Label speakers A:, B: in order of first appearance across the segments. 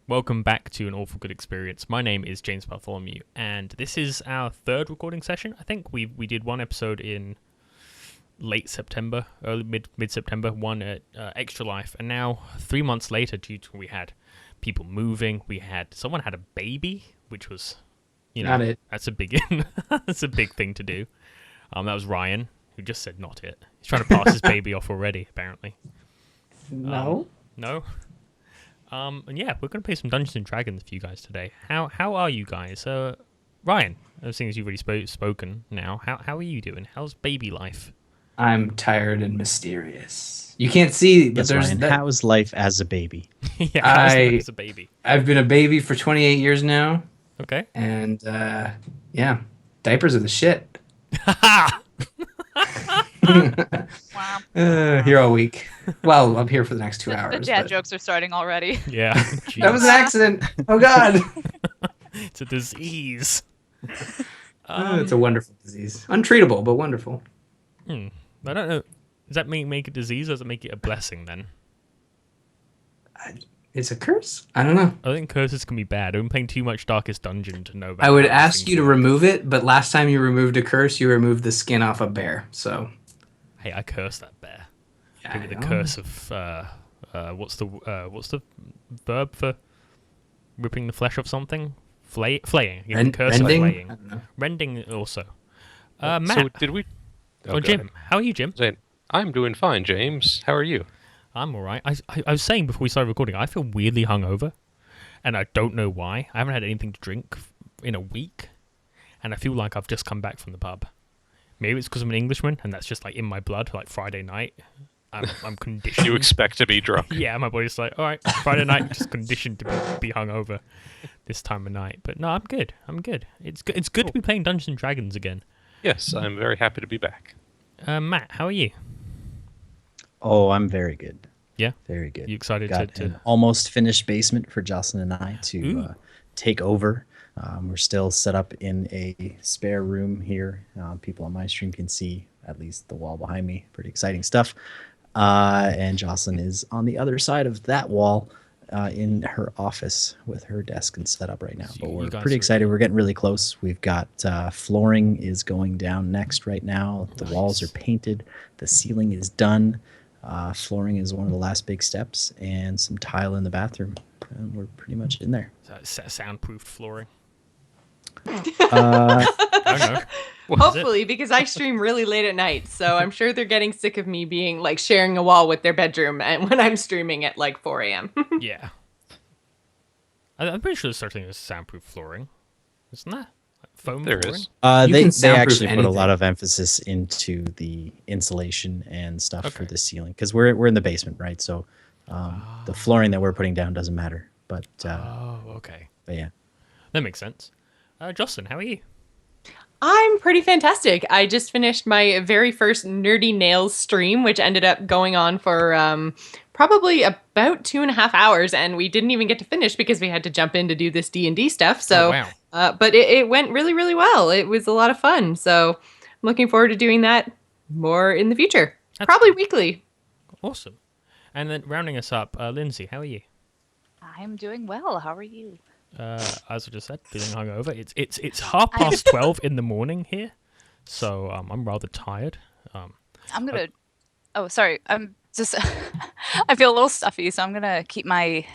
A: Welcome back to An Awful Good Experience. My name is James Bartholomew, and this is our third recording session. I think we did one episode in late September, early mid-September, one at Extra Life, and now 3 months later, due to we had people moving, someone had a baby, which was,
B: not it.
A: That's a big that's a big thing to do. That was Ryan, who just said not it. He's trying to pass his baby off already, apparently.
B: No.
A: No. And yeah, we're going to play some Dungeons and Dragons for you guys today. How are you guys? Ryan, seeing as you've already spoken now, how are you doing? How's baby life?
B: I'm tired and mysterious. You can't see, but there's
C: Ryan, how is life as a baby?
A: Yeah, how's life as a baby?
B: I've been a baby for 28 years now.
A: Okay.
B: And yeah, diapers are the shit. Here all week. Well, I'm here for the next 2 hours.
D: The dad jokes are starting already.
A: Yeah.
B: That was an accident. Oh, God.
A: It's a disease.
B: It's a wonderful disease. Untreatable, but wonderful.
A: I don't know. Does that make it a disease, or does it make it a blessing then?
B: It's a curse? I don't know.
A: I think curses can be bad. I've been playing too much Darkest Dungeon to know about.
B: I would ask you to remove it, but last time you removed a curse, you removed the skin off a bear. So,
A: hey, I cursed that bear.
B: Yeah,
A: Give me the curse of what's the verb for ripping the flesh off something? Flaying. Curse of
B: rending?
A: flaying.
B: I don't know.
A: Rending also. Matt.
E: So did we?
A: Jim. How are you, Jim?
E: I'm doing fine, James. How are you?
A: I'm all right. I was saying before we started recording, I feel weirdly hungover, and I don't know why. I haven't had anything to drink in a week, and I feel like I've just come back from the pub. Maybe it's because I'm an Englishman, and that's just like in my blood. Like Friday night, I'm conditioned.
E: You expect to be drunk?
A: Yeah, my body's like, all right, Friday night, just conditioned to be hungover this time of night. But no, I'm good. It's good to be playing Dungeons and Dragons again.
E: Yes, I'm very happy to be back.
A: Matt, how are you?
C: Oh, I'm very good.
A: Yeah?
C: Very good.
A: You excited
C: Got
A: to...
C: an almost finished basement for Jocelyn and I to take over. We're still set up in a spare room here. People on my stream can see at least the wall behind me. Pretty exciting stuff. And Jocelyn is on the other side of that wall in her office with her desk and set up right now. But we're pretty excited. We're getting really close. We've got flooring is going down next right now. The walls are painted. The ceiling is done. Flooring is one of the last big steps, and some tile in the bathroom. And we're pretty much in there.
A: Soundproofed flooring?
C: I
A: don't know.
D: Hopefully, because I stream really late at night, so I'm sure they're getting sick of me being like sharing a wall with their bedroom and when I'm streaming at like 4 a.m.
A: Yeah. I'm pretty sure there's something as soundproof flooring. Isn't there? Like foam
E: There
A: flooring?
E: is.
C: They actually put a
B: anything.
C: lot of emphasis into the insulation and stuff for the ceiling, because we're in the basement, right? So the flooring that we're putting down doesn't matter. But
A: okay.
C: But yeah.
A: That makes sense. Jocelyn, how are you?
D: I'm pretty fantastic. I just finished my very first Nerdy Nails stream, which ended up going on for probably about 2.5 hours, and we didn't even get to finish because we had to jump in to do this D&D stuff. So,
A: wow.
D: But it went really, really well. It was a lot of fun. So I'm looking forward to doing that more in the future. Probably weekly.
A: Awesome. And then rounding us up, Lindsey, how are you?
F: I'm doing well. How are you?
A: As I just said, feeling hungover. It's 12:30 in the morning here, so I'm rather tired.
F: I'm gonna. Oh, sorry. I'm just. I feel a little stuffy, so I'm gonna keep my.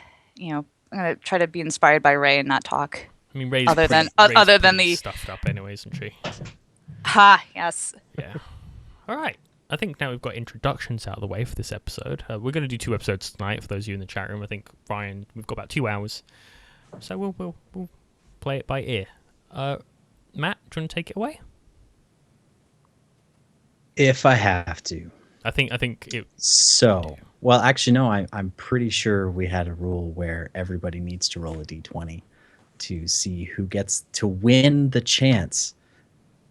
F: I'm gonna try to be inspired by Ray and not talk.
A: I mean, Ray's
F: other
A: pretty
F: than the
A: stuffed up anyway, isn't she?
F: Yes.
A: Yeah. All right. I think now we've got introductions out of the way for this episode. We're going to do 2 episodes tonight for those of you in the chat room. I think Ryan, we've got about 2 hours. So we'll play it by ear. Matt, do you want to take it away?
C: If I have to.
A: I think it.
C: So, well, actually, no. I'm pretty sure we had a rule where everybody needs to roll a d20 to see who gets to win the chance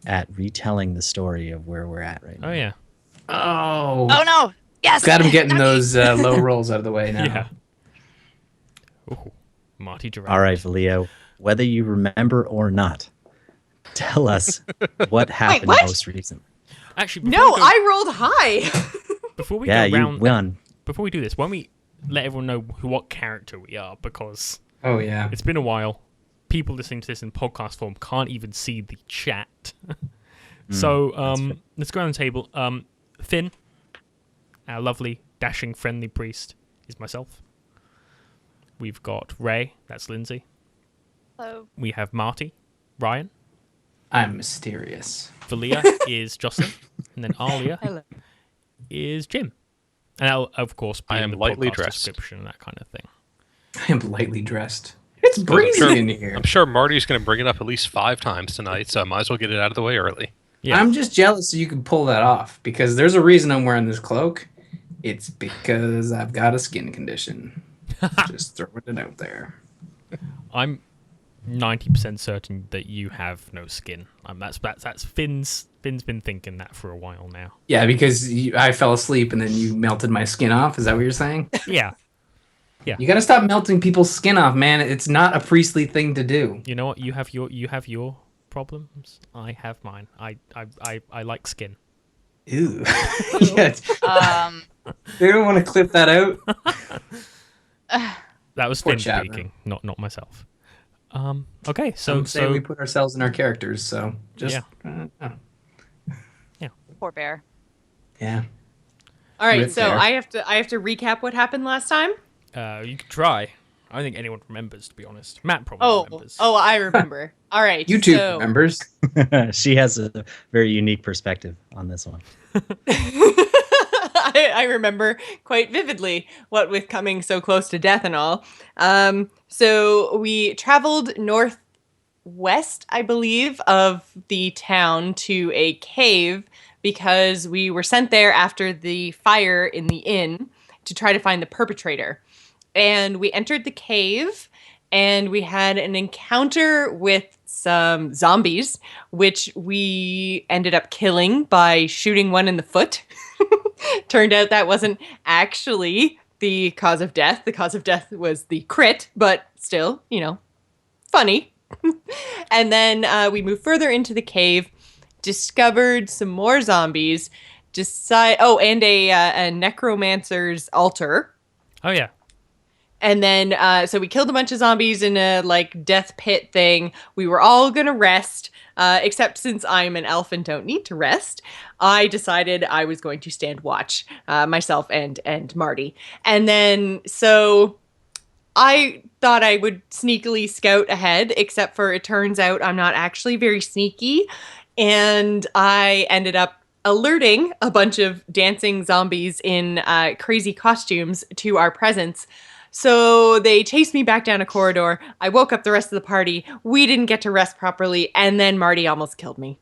C: at retelling the story of where we're at right now.
A: Oh yeah.
B: Oh.
F: Oh no! Yes.
B: Glad I'm getting those low rolls out of the way now.
A: Yeah. Ooh, Marty Dramatis.
C: All right, Volia, whether you remember or not, tell us what happened
D: what?
C: most recently.
A: Actually,
D: No, I rolled high.
A: Before we
C: Yeah,
A: go
C: you
A: round,
C: won.
A: Before we do this, why don't we let everyone know what character we are, because
B: Oh yeah.
A: it's been a while. People listening to this in podcast form can't even see the chat. So let's go around the table. Finn, our lovely, dashing, friendly priest, is myself. We've got Ray, that's Lindsey.
F: Hello.
A: We have Marty, Ryan.
B: I'm mysterious.
A: Volia is Jocelyn. And then Arlia
D: Hello.
A: is Jim. And I'll, of course, be
E: I
A: in
E: am
A: the
E: lightly
A: podcast
E: dressed.
A: description and that kind of thing.
B: I am lightly dressed. It's
E: I'm
B: breezy
E: sure-
B: in here.
E: I'm sure Marty's going to bring it up at least 5 times tonight, so I might as well get it out of the way early.
A: Yeah.
B: I'm just jealous so you can pull that off because there's a reason I'm wearing this cloak. It's because I've got a skin condition. Just throwing it out there.
A: I'm 90% certain that you have no skin. That's Finn's been thinking that for a while now.
B: Yeah, because I fell asleep and then you melted my skin off. Is that what you're saying?
A: Yeah.
B: You got to stop melting people's skin off, man. It's not a priestly thing to do.
A: You know what? You have your problems. I have mine. I like skin.
B: Ew. Yeah,
F: Um,
B: they don't want to clip that out.
A: That was
B: Poor
A: Finn
B: chat room.
A: speaking, not myself. Okay, so
B: Some say we put ourselves in our characters, so just
F: poor bear.
B: yeah.
D: All right,
B: With
D: so
B: there.
D: I have to recap what happened last time.
A: you could try. I don't think anyone remembers, to be honest. Matt probably remembers.
D: I remember. All right,
B: YouTube
D: so,
B: members.
C: She has a very unique perspective on this one.
D: I remember quite vividly what with coming so close to death and all. So we traveled northwest, I believe, of the town to a cave because we were sent there after the fire in the inn to try to find the perpetrator. And we entered the cave and we had an encounter with some zombies, which we ended up killing by shooting one in the foot. Turned out that wasn't actually the cause of death. The cause of death was the crit, but still, funny. And then we moved further into the cave, discovered some more zombies, and a necromancer's altar.
A: Oh yeah.
D: And then, so we killed a bunch of zombies in a death pit thing. We were all gonna rest, except since I'm an elf and don't need to rest, I decided I was going to stand watch, myself and Marty. And then, so I thought I would sneakily scout ahead, except for it turns out I'm not actually very sneaky. And I ended up alerting a bunch of dancing zombies in crazy costumes to our presence. So they chased me back down a corridor. I woke up the rest of the party. We didn't get to rest properly. And then Marty almost killed me.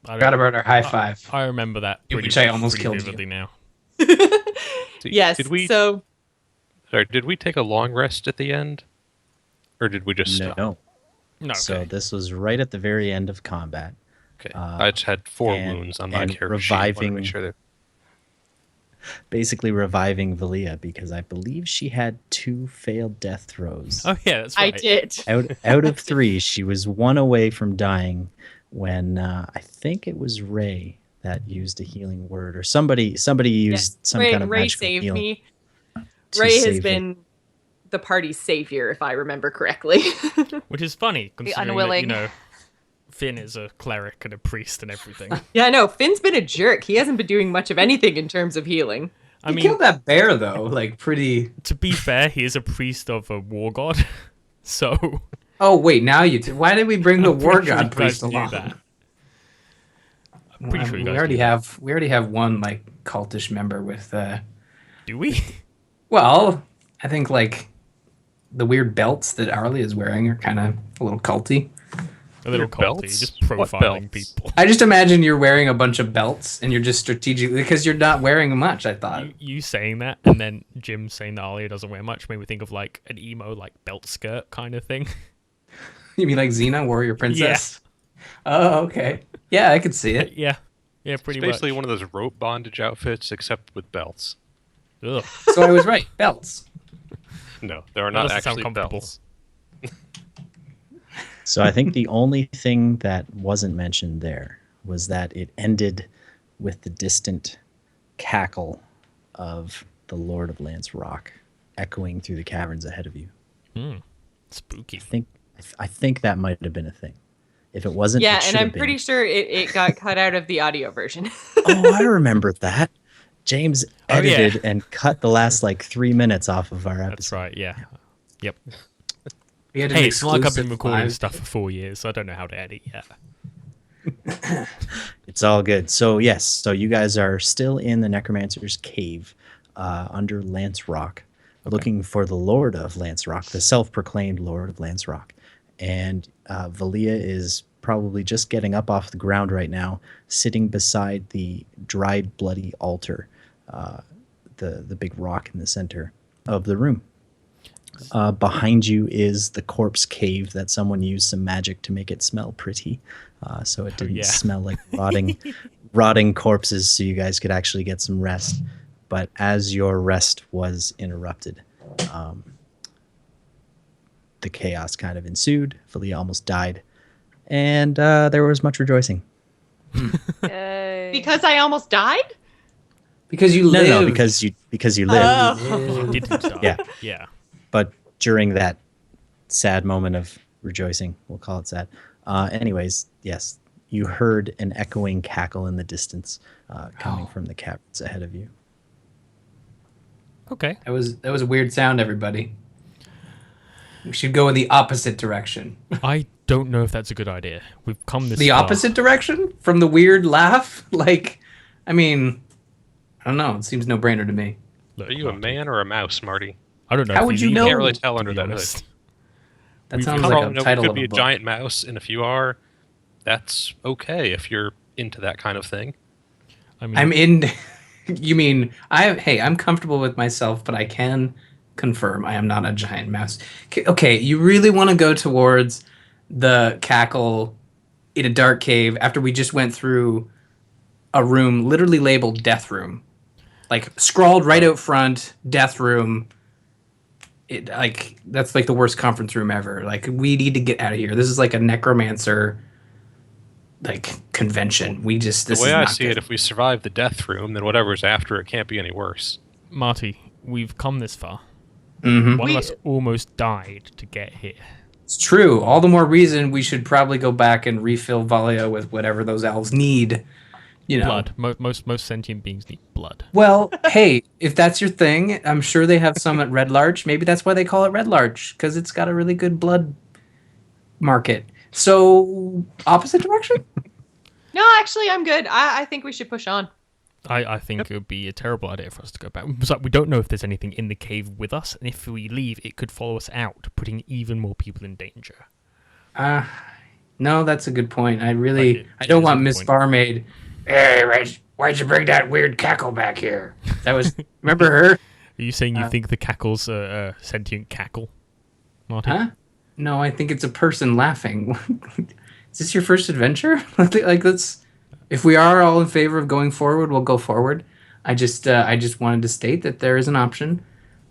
A: I
B: Forgot about our high five.
A: I remember that.
B: Which I almost killed you.
A: vividly now.
D: Yes.
E: Did we?
D: So
E: Sorry, did we take a long rest at the end, or did we just stop?
C: No.
A: No.
C: So
A: Okay.
C: this was right at the very end of combat.
E: Okay, I just had 4
C: and-
E: wounds on my
C: and
E: character sheet. I wanted to
C: reviving-
E: make sure that
C: Basically reviving Volia because I believe she had 2 failed death throws.
A: Oh yeah, that's
D: I
A: right.
D: did.
C: Out of 3, she was 1 away from dying when I think it was Ray that used a healing word, or somebody used some
D: Ray,
C: kind of
D: Ray
C: magical
D: saved
C: healing
D: me.
C: to
D: Ray has
C: save
D: been the party's savior, if I remember correctly.
A: Which is funny considering that,
F: unwilling.
A: Finn is a cleric and a priest and everything.
D: Yeah, I know. Finn's been a jerk. He hasn't been doing much of anything in terms of healing.
A: I
B: You
A: mean,
B: killed that bear though, pretty.
A: to be fair, he is a priest of a war god. So
B: Oh wait, now why did we bring the
A: I'm
B: war
A: pretty sure
B: god
A: you
B: priest
A: guys knew
B: along?
A: that. I'm pretty sure you
B: we
A: guys
B: already
A: knew that.
B: we already have one cultish member with
A: Do we?
B: well, I think the weird belts that Arlia is wearing are kind of a little culty.
A: A little
E: Your
A: culty,
E: belts?
A: just
E: What
A: profiling
E: belts?
A: people.
B: I just imagine you're wearing a bunch of belts and you're just strategically because you're not wearing much. I thought.
A: You saying that, and then Jim saying that Arlia doesn't wear much, made me think of an emo belt skirt kind of thing.
B: You mean like Xena, warrior princess? Oh, okay. Yeah, I could see it.
A: Yeah,
E: it's
A: pretty
E: basically
A: much.
E: one of those rope bondage outfits, except with belts.
A: Ugh.
B: So I was right. Belts.
E: No, there are
A: That
E: not
A: doesn't sound
E: actually
A: comfortable.
E: belts.
C: So I think the only thing that wasn't mentioned there was that it ended with the distant cackle of the Lord of Lance Rock echoing through the caverns ahead of you.
A: Spooky.
C: I think that might have been a thing. If it wasn't,
D: Yeah,
C: it
D: and
C: should
D: I'm
C: have been.
D: pretty sure it got cut out of the audio version.
C: Oh, I remember that. James
A: Oh, yeah.
C: edited and cut the last like 3 minutes off of our episode.
A: That's right, yeah. Yep.
B: We had an
A: Hey, it's not like I've
B: exclusive
A: been recording
B: live-
A: stuff for 4 years, so I don't know how to edit yet.
C: It's all good. So yes, so you guys are still in the Necromancer's cave under Lance Rock, looking for the Lord of Lance Rock, the self-proclaimed Lord of Lance Rock. And Volia is probably just getting up off the ground right now, sitting beside the dried, bloody altar, the big rock in the center of the room. Behind you is the corpse cave that someone used some magic to make it smell pretty, so it didn't
A: yeah.
C: smell like rotting corpses, so you guys could actually get some rest. But as your rest was interrupted, the chaos kind of ensued. Valia almost died, and there was much rejoicing.
F: Yay.
D: Because I almost died?
B: Because you
C: No,
B: live.
C: because you lived.
D: Oh.
A: Didn't die.
C: Yeah.
A: Yeah.
C: But during that sad moment of rejoicing, we'll call it sad. Anyways, yes, you heard an echoing cackle in the distance coming from the caverns ahead of you.
A: Okay.
B: That was a weird sound, everybody. We should go in the opposite direction.
A: I don't know if that's a good idea. We've come this
B: The
A: far.
B: opposite direction from the weird laugh? Like, I mean, I don't know. It seems no-brainer to me.
A: Look,
E: Are you a
A: Marty,
E: man or a mouse, Marty?
A: I don't know.
B: How
A: if
B: would
A: he's
B: you
A: either,
B: know?
E: Can't really tell
A: to
E: under
A: be
E: that hood.
A: honest.
B: That
A: We've
B: sounds
A: come-
B: like
E: Oh,
B: a
E: no,
B: title
E: you could
B: of
E: be
B: a
E: a
B: book.
E: giant mouse, and if you are, that's okay if you're into that kind of thing.
A: I mean,
B: I'm in. You mean I'm comfortable with myself, but I can confirm I am not a giant mouse. Okay, you really want to go towards the cackle in a dark cave after we just went through a room literally labeled death room, like scrawled right out front, death room. That's like the worst conference room ever. Like, we need to get out of here. This is like a necromancer convention. This
E: The way
B: is
E: I
B: not
E: see
B: good.
E: it, if we survive the death room, then whatever's after it can't be any worse.
A: Marty, we've come this far.
B: Mhm.
A: One of us almost died to get here.
B: It's true. All the more reason we should probably go back and refill Volia with whatever those elves need. You know.
A: Blood. Most sentient beings need blood.
B: Well, hey, if that's your thing, I'm sure they have some at Red Larch. Maybe that's why they call it Red Larch, because it's got a really good blood market. So, opposite direction?
D: No, actually, I'm good. I think we should push on.
A: I think it would be a terrible idea for us to go back. It's like we don't know if there's anything in the cave with us, and if we leave, it could follow us out, putting even more people in danger.
B: No, that's a good point. I
A: It
B: don't
A: is
B: want
A: a good
B: Miss
A: point.
B: Barmaid. Hey, why'd you bring that weird cackle back here? That was, remember her?
A: Are you saying you think the cackle's a sentient cackle, Marty?
B: Huh? No, I think it's a person laughing. Is this your first adventure? Let's. If we are all in favor of going forward, we'll go forward. I just wanted to state that there is an option,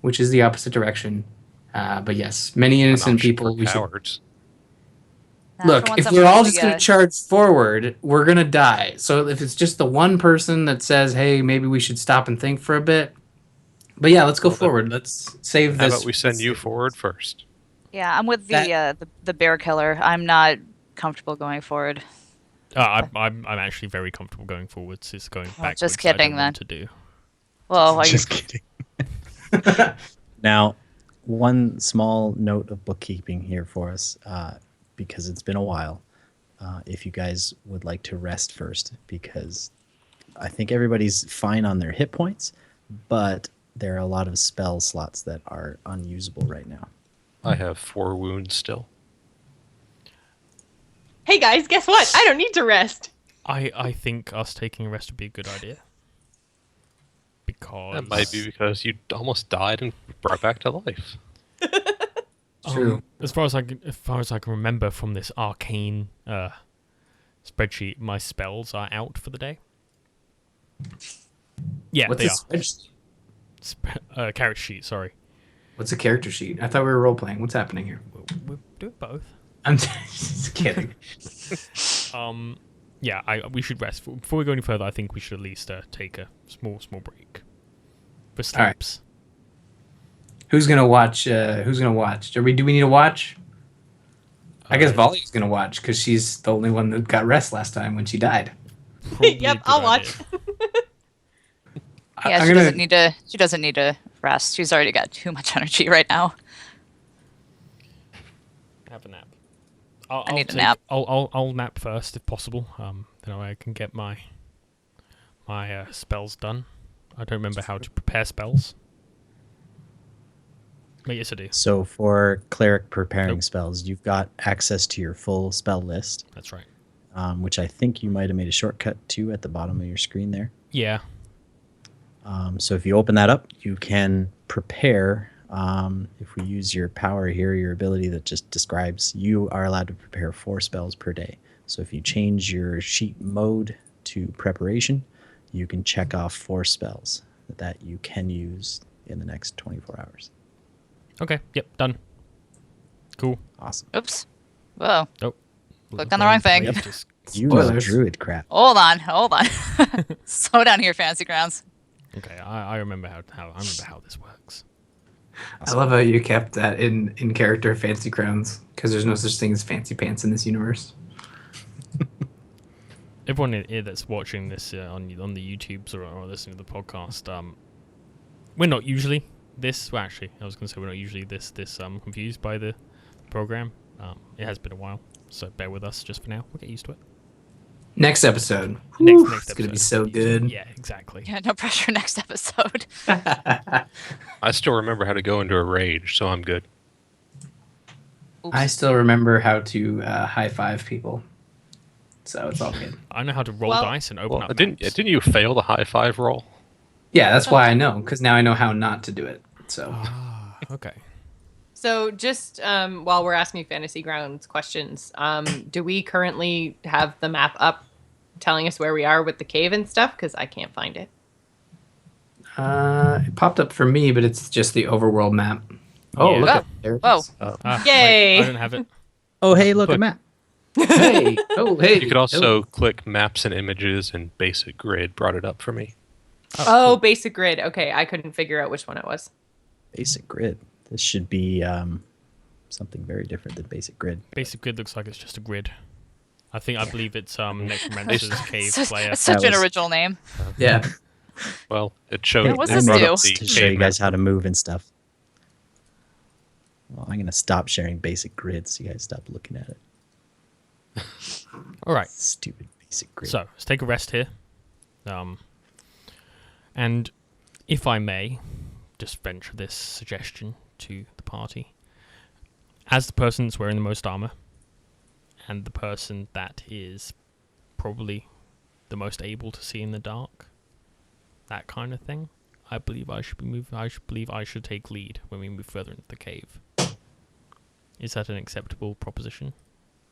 B: which is the opposite direction. But yes, many
E: An
B: innocent
E: option
B: people.
E: for
B: We should
E: cowards.
F: Nah,
B: look.
F: for once
B: If
F: I'm
B: we're all
F: really
B: just going to
F: good.
B: charge forward, we're gonna die. So if it's just the one person that says, "Hey, maybe we should stop and think for a bit," but yeah, let's go
E: Well, then-
B: forward. Let's save
E: How
B: this.
E: about we send you forward first?
F: Yeah, I'm with the bear killer. I'm not comfortable going forward.
A: I'm actually very comfortable going forwards. It's going
F: Well,
A: backwards.
F: just
A: I don't
F: kidding,
A: want to do.
F: Well,
C: Just kidding. Now, one small note of bookkeeping here for us, because it's been a while. If you guys would like to rest first, because I think everybody's fine on their hit points, but there are a lot of spell slots that are unusable right now.
E: I have 4 wounds still.
D: Hey guys, guess what? I don't need to rest.
A: I think us taking a rest would be a good idea. Because
E: That might be because you almost died and brought back to life.
B: True.
A: As far as I can remember from this arcane spreadsheet, my spells are out for the day. Yeah,
B: What's
A: they
B: a
A: are.
B: spreadsheet?
A: Character sheet. Sorry,
B: What's a character sheet? I thought we were role playing. What's happening here?
A: we're doing both.
B: I'm just kidding.
A: Yeah, we should rest. Before we go any further, I think we should at least take a small break for sleeps.
B: Who's gonna watch? Who's gonna watch? Do we need to watch? I guess Volia's gonna watch because she's the only one that got rest last time when she died.
A: Probably a
D: Yep,
A: good
D: I'll watch.
A: idea.
F: Yeah,
B: I'm
F: she
B: gonna-
F: doesn't need to. She doesn't need to rest. She's already got too much energy right now.
A: Have a nap.
F: I need a nap.
A: I'll nap first if possible. Then I can get my spells done. I don't remember how to prepare spells. But yes, I do.
C: So for cleric preparing
A: Nope.
C: spells, you've got access to your full spell list,
A: That's right.
C: which I think you might have made a shortcut to at the bottom of your screen there.
A: Yeah.
C: So if you open that up, you can prepare. If we use your power here, your ability that just describes, you are allowed to prepare 4 spells per day. So if you change your sheet mode to preparation, you can check off 4 spells that you can use in the next 24 hours.
A: Okay. Yep. Done. Cool.
C: Awesome.
F: Oops. Whoa.
A: Nope.
F: Clicked on the wrong thing.
A: Just-
C: You know
B: Spoilers.
C: druid crap.
F: Hold on. Slow down here, Fantasy Grounds.
A: Okay. I remember how this works.
B: I love how you kept that in character fancy crowns because there's no such thing as fancy pants in this universe.
A: Everyone that's watching this on the YouTubes or listening to the podcast, we're not usually this. Well, actually, I was going to say we're not usually this confused by the program. It has been a while, so bear with us just for now. We'll get used to it.
B: Next episode.
A: Next
B: Whew, it's gonna be so good.
A: Yeah, exactly.
F: Yeah, no pressure next episode.
E: I still remember how to go into a rage, so I'm good.
F: Oops.
B: I still remember how to high five people, so it's all good.
A: I know how to roll
D: Well-
A: dice and open
E: Well,
A: up.
E: didn't
A: maps.
E: you fail the high five roll?
B: Yeah, that's why I know because now I know how not to do it. So
A: Ah, okay.
D: So just while we're asking Fantasy Grounds questions, do we currently have the map up telling us where we are with the cave and stuff? Because I can't find it.
B: it popped up for me, but it's just the overworld map. Oh,
A: Yeah.
B: look
F: Oh,
B: at there. It
F: whoa.
B: is.
A: Ah,
D: Yay!
A: wait, I don't have it.
C: Oh, hey, look, a
E: Look.
C: map.
B: Hey, oh, hey.
E: You could also
B: Oh.
E: click maps and images, and basic grid brought it up for me.
D: Oh, basic grid. Okay, I couldn't figure out which one it was.
C: Basic grid. This should be something very different than basic grid.
A: Basic grid looks like it's just a grid. I believe it's Necromancer's Cave Slayer.
F: That's such
C: That
F: an
C: was-
F: original name.
B: Yeah.
E: Well, it showed.
F: Yeah, what's
E: it
F: this
E: brought
F: do?
E: up the
C: To show you
E: cave
C: guys
E: map.
C: how to move and stuff. Well, I'm going to stop sharing basic grid so you guys stop looking at it.
A: All right.
C: Stupid basic grid.
A: So let's take a rest here. And if I may, just venture this suggestion to the party. As the person that's wearing the most armor, and the person that is probably the most able to see in the dark, that kind of thing, I believe I should take lead when we move further into the cave. Is that an acceptable proposition?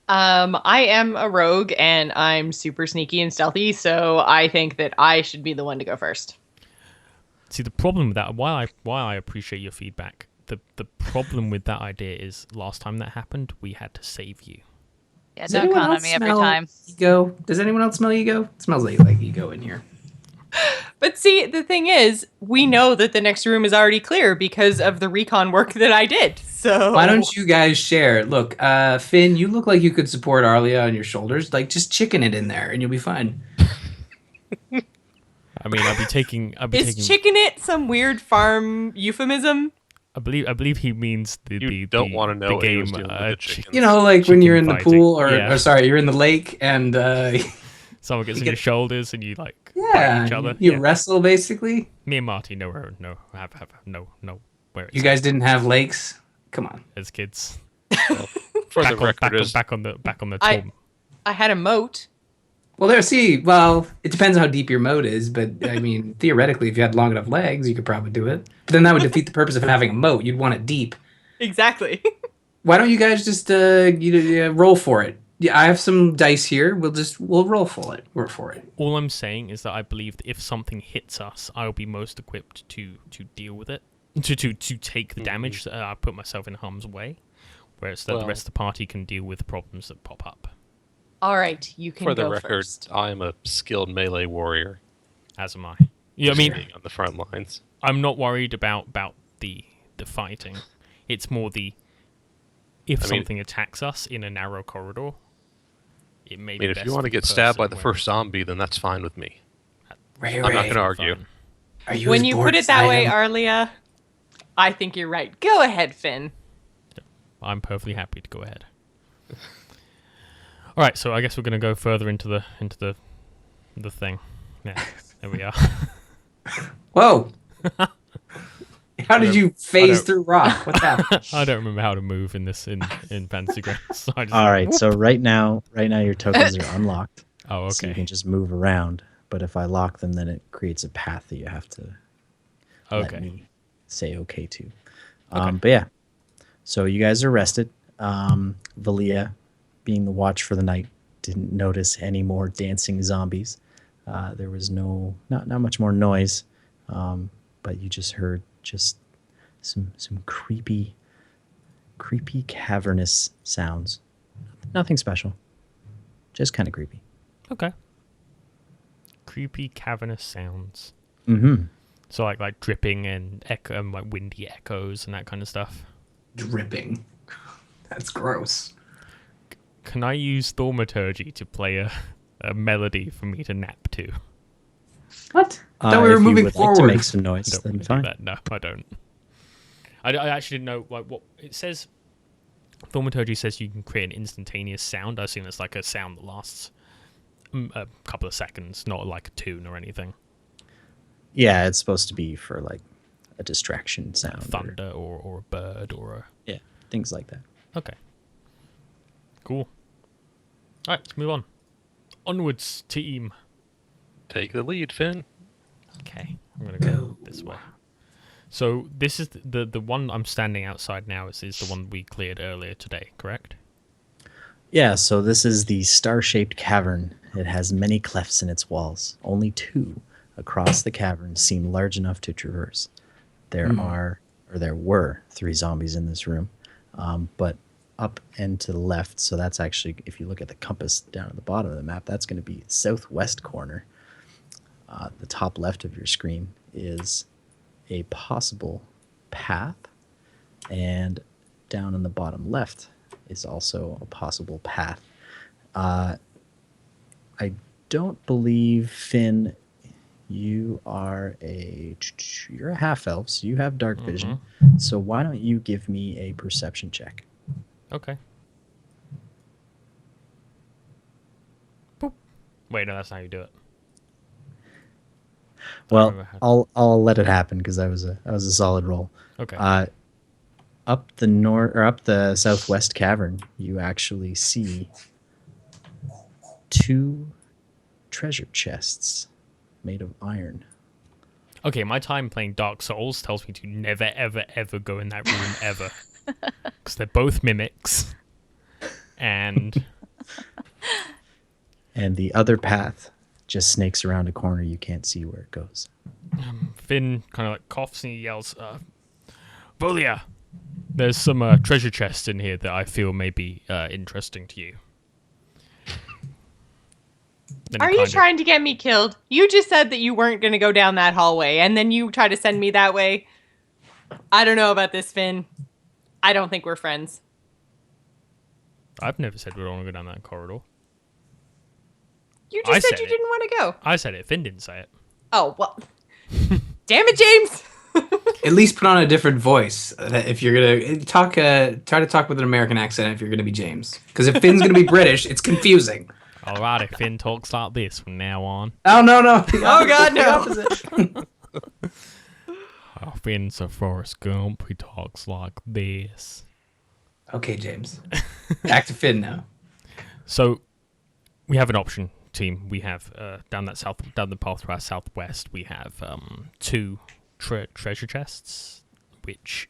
D: I am a rogue and I'm super sneaky and stealthy, so I think that I should be the one to go first.
A: See, the problem with that, while I appreciate your feedback, the problem with that idea is last time that happened, we had to save you.
F: Yeah,
B: Does
F: don't
B: anyone
F: count on
B: else
F: me every
B: smell
F: time.
B: Ego? Does anyone else smell ego? It smells like ego in here.
D: But see, the thing is, we know that the next room is already clear because of the recon work that I did. So
B: Why don't you guys share? Look, Finn, you look like you could support Arlia on your shoulders. Like, just chicken it in there, and you'll be fine.
A: I mean, I'll be taking.
D: Is chicken it some weird farm euphemism?
A: I believe he means the
E: You don't want to know
A: the
E: what he
A: game.
E: was doing with the chickens.
B: You know, like when
A: Chicken
B: you're in the
A: fighting.
B: pool,
A: Yeah.
B: or sorry, you're in the lake, and
A: Someone gets
B: You
A: in
B: get-
A: your shoulders and you like
B: yeah,
A: fight each other.
B: you
A: Yeah.
B: wrestle basically.
A: Me and Marty, no, have no. Where it's
B: You guys didn't have lakes. Come on.
A: as kids.
E: For the
A: Back on,
E: record,
A: back, on,
E: is
A: back on the
D: I-
A: tom.
D: I had a moat.
B: Well, it depends how deep your moat is, but I mean, theoretically, if you had long enough legs, you could probably do it. But then that would defeat the purpose of having a moat. You'd want it deep.
D: Exactly.
B: Why don't you guys just roll for it? Yeah, I have some dice here. We'll roll for it. We're for it.
A: All I'm saying is that I believe that if something hits us, I'll be most equipped to deal with it, to take the damage. So I put myself in harm's way, whereas the
E: Well-
A: rest of the party can deal with the problems that pop up.
D: All right, you can
E: for the
D: go
E: record,
D: first.
E: I am a skilled melee warrior.
A: As am I. Yeah, I mean,
E: being on the front lines.
A: I'm not worried about the fighting. It's more if something attacks us in a narrow corridor, it may
E: I
A: be
E: mean, if
A: best
E: you want to
A: for the
E: get stabbed by the
A: person
E: first zombie, then that's fine with me.
B: Ray,
E: I'm not
B: Ray,
E: going to argue.
A: fine.
B: are you
D: When
B: as
D: you
B: bored
D: put it
B: as
D: that
B: I
D: way,
B: am?
D: Arlia, I think you're right. Go ahead, Finn.
A: I'm perfectly happy to go ahead. All right, so I guess we're going to go further into the thing. Yeah, there we are.
B: Whoa! How did you phase
A: don't-
B: through rock? What's happening?
A: I don't remember how to move in Fantasy Grounds. So I just
C: All right, so right now your tokens are unlocked.
A: Oh,
C: So you
A: okay.
C: can just move around. But if I lock them, then it creates a path that you have to let
A: Okay.
C: me say okay to.
A: Okay.
C: But yeah, so you guys are rested. Volia, being the watch for the night, didn't notice any more dancing zombies. There was not much more noise, but you just heard just some creepy cavernous sounds. Nothing special, just kind of creepy.
A: Okay. Creepy cavernous sounds.
C: Mm-hmm.
A: So like dripping and echo, like windy echoes and that kind of stuff.
B: Dripping. That's gross.
A: Can I use thaumaturgy to play a melody for me to nap to?
B: What? I thought we were
C: if you
B: moving
C: would
B: forward.
C: like to make some noise,
A: I don't
C: then
A: want to
C: fine.
A: do that. No, I don't. I actually didn't know what it says. Thaumaturgy says you can create an instantaneous sound. I assume it's like a sound that lasts a couple of seconds, not like a tune or anything.
C: Yeah, it's supposed to be for like a distraction sound.
A: Thunder or a bird or a...
C: Yeah, things like that.
A: Okay. Cool. Alright, let's move on. Onwards, team.
E: Take the lead, Finn.
A: Okay, I'm gonna go this way. So this is the one I'm standing outside now is the one we cleared earlier today, correct?
C: Yeah, so this is the star-shaped cavern. It has many clefts in its walls. Only 2 across the cavern seem large enough to traverse. There were 3 zombies in this room, but up and to the left, so that's actually, if you look at the compass down at the bottom of the map, that's going to be southwest corner. The top left of your screen is a possible path, and down in the bottom left is also a possible path. I don't believe, Finn, you're a half elf, so you have dark vision. So why don't you give me a perception check?
A: Okay. Boop. Wait, no, that's not how you do it.
C: Well,
A: remember how-
C: I'll let it happen because that was a solid roll.
A: Okay.
C: Up the southwest cavern, you actually see 2 treasure chests made of iron.
A: Okay, my time playing Dark Souls tells me to never, ever, ever go in that room ever. Because they're both mimics. And
C: The other path just snakes around a corner. You can't see where it goes.
A: Finn kind of like coughs and he yells, Volia, there's some treasure chests in here that I feel may be interesting to you. Then he
D: Are you
A: kind of-
D: trying to get me killed? You just said that you weren't going to go down that hallway, and then you try to send me that way. I don't know about this, Finn. I don't think we're friends.
A: I've never said we don't want to go down that corridor.
D: You
A: I
D: just said
A: said
D: you
A: it.
D: didn't want to go.
A: I said it. Finn didn't say it.
D: Oh, well. Damn it, James!
B: At least put on a different voice if you're gonna talk. Try to talk with an American accent if you're gonna be James. Because if Finn's gonna be British, it's confusing.
A: Alrighty, Finn talks like this from now on.
B: Oh no!
D: Oh, God, no.
A: Oh, Finn's a Forrest Gump. He talks like this.
B: Okay, James. Back to Finn now.
A: So, we have an option, team. We have down the path to our southwest. We have 2 treasure chests, which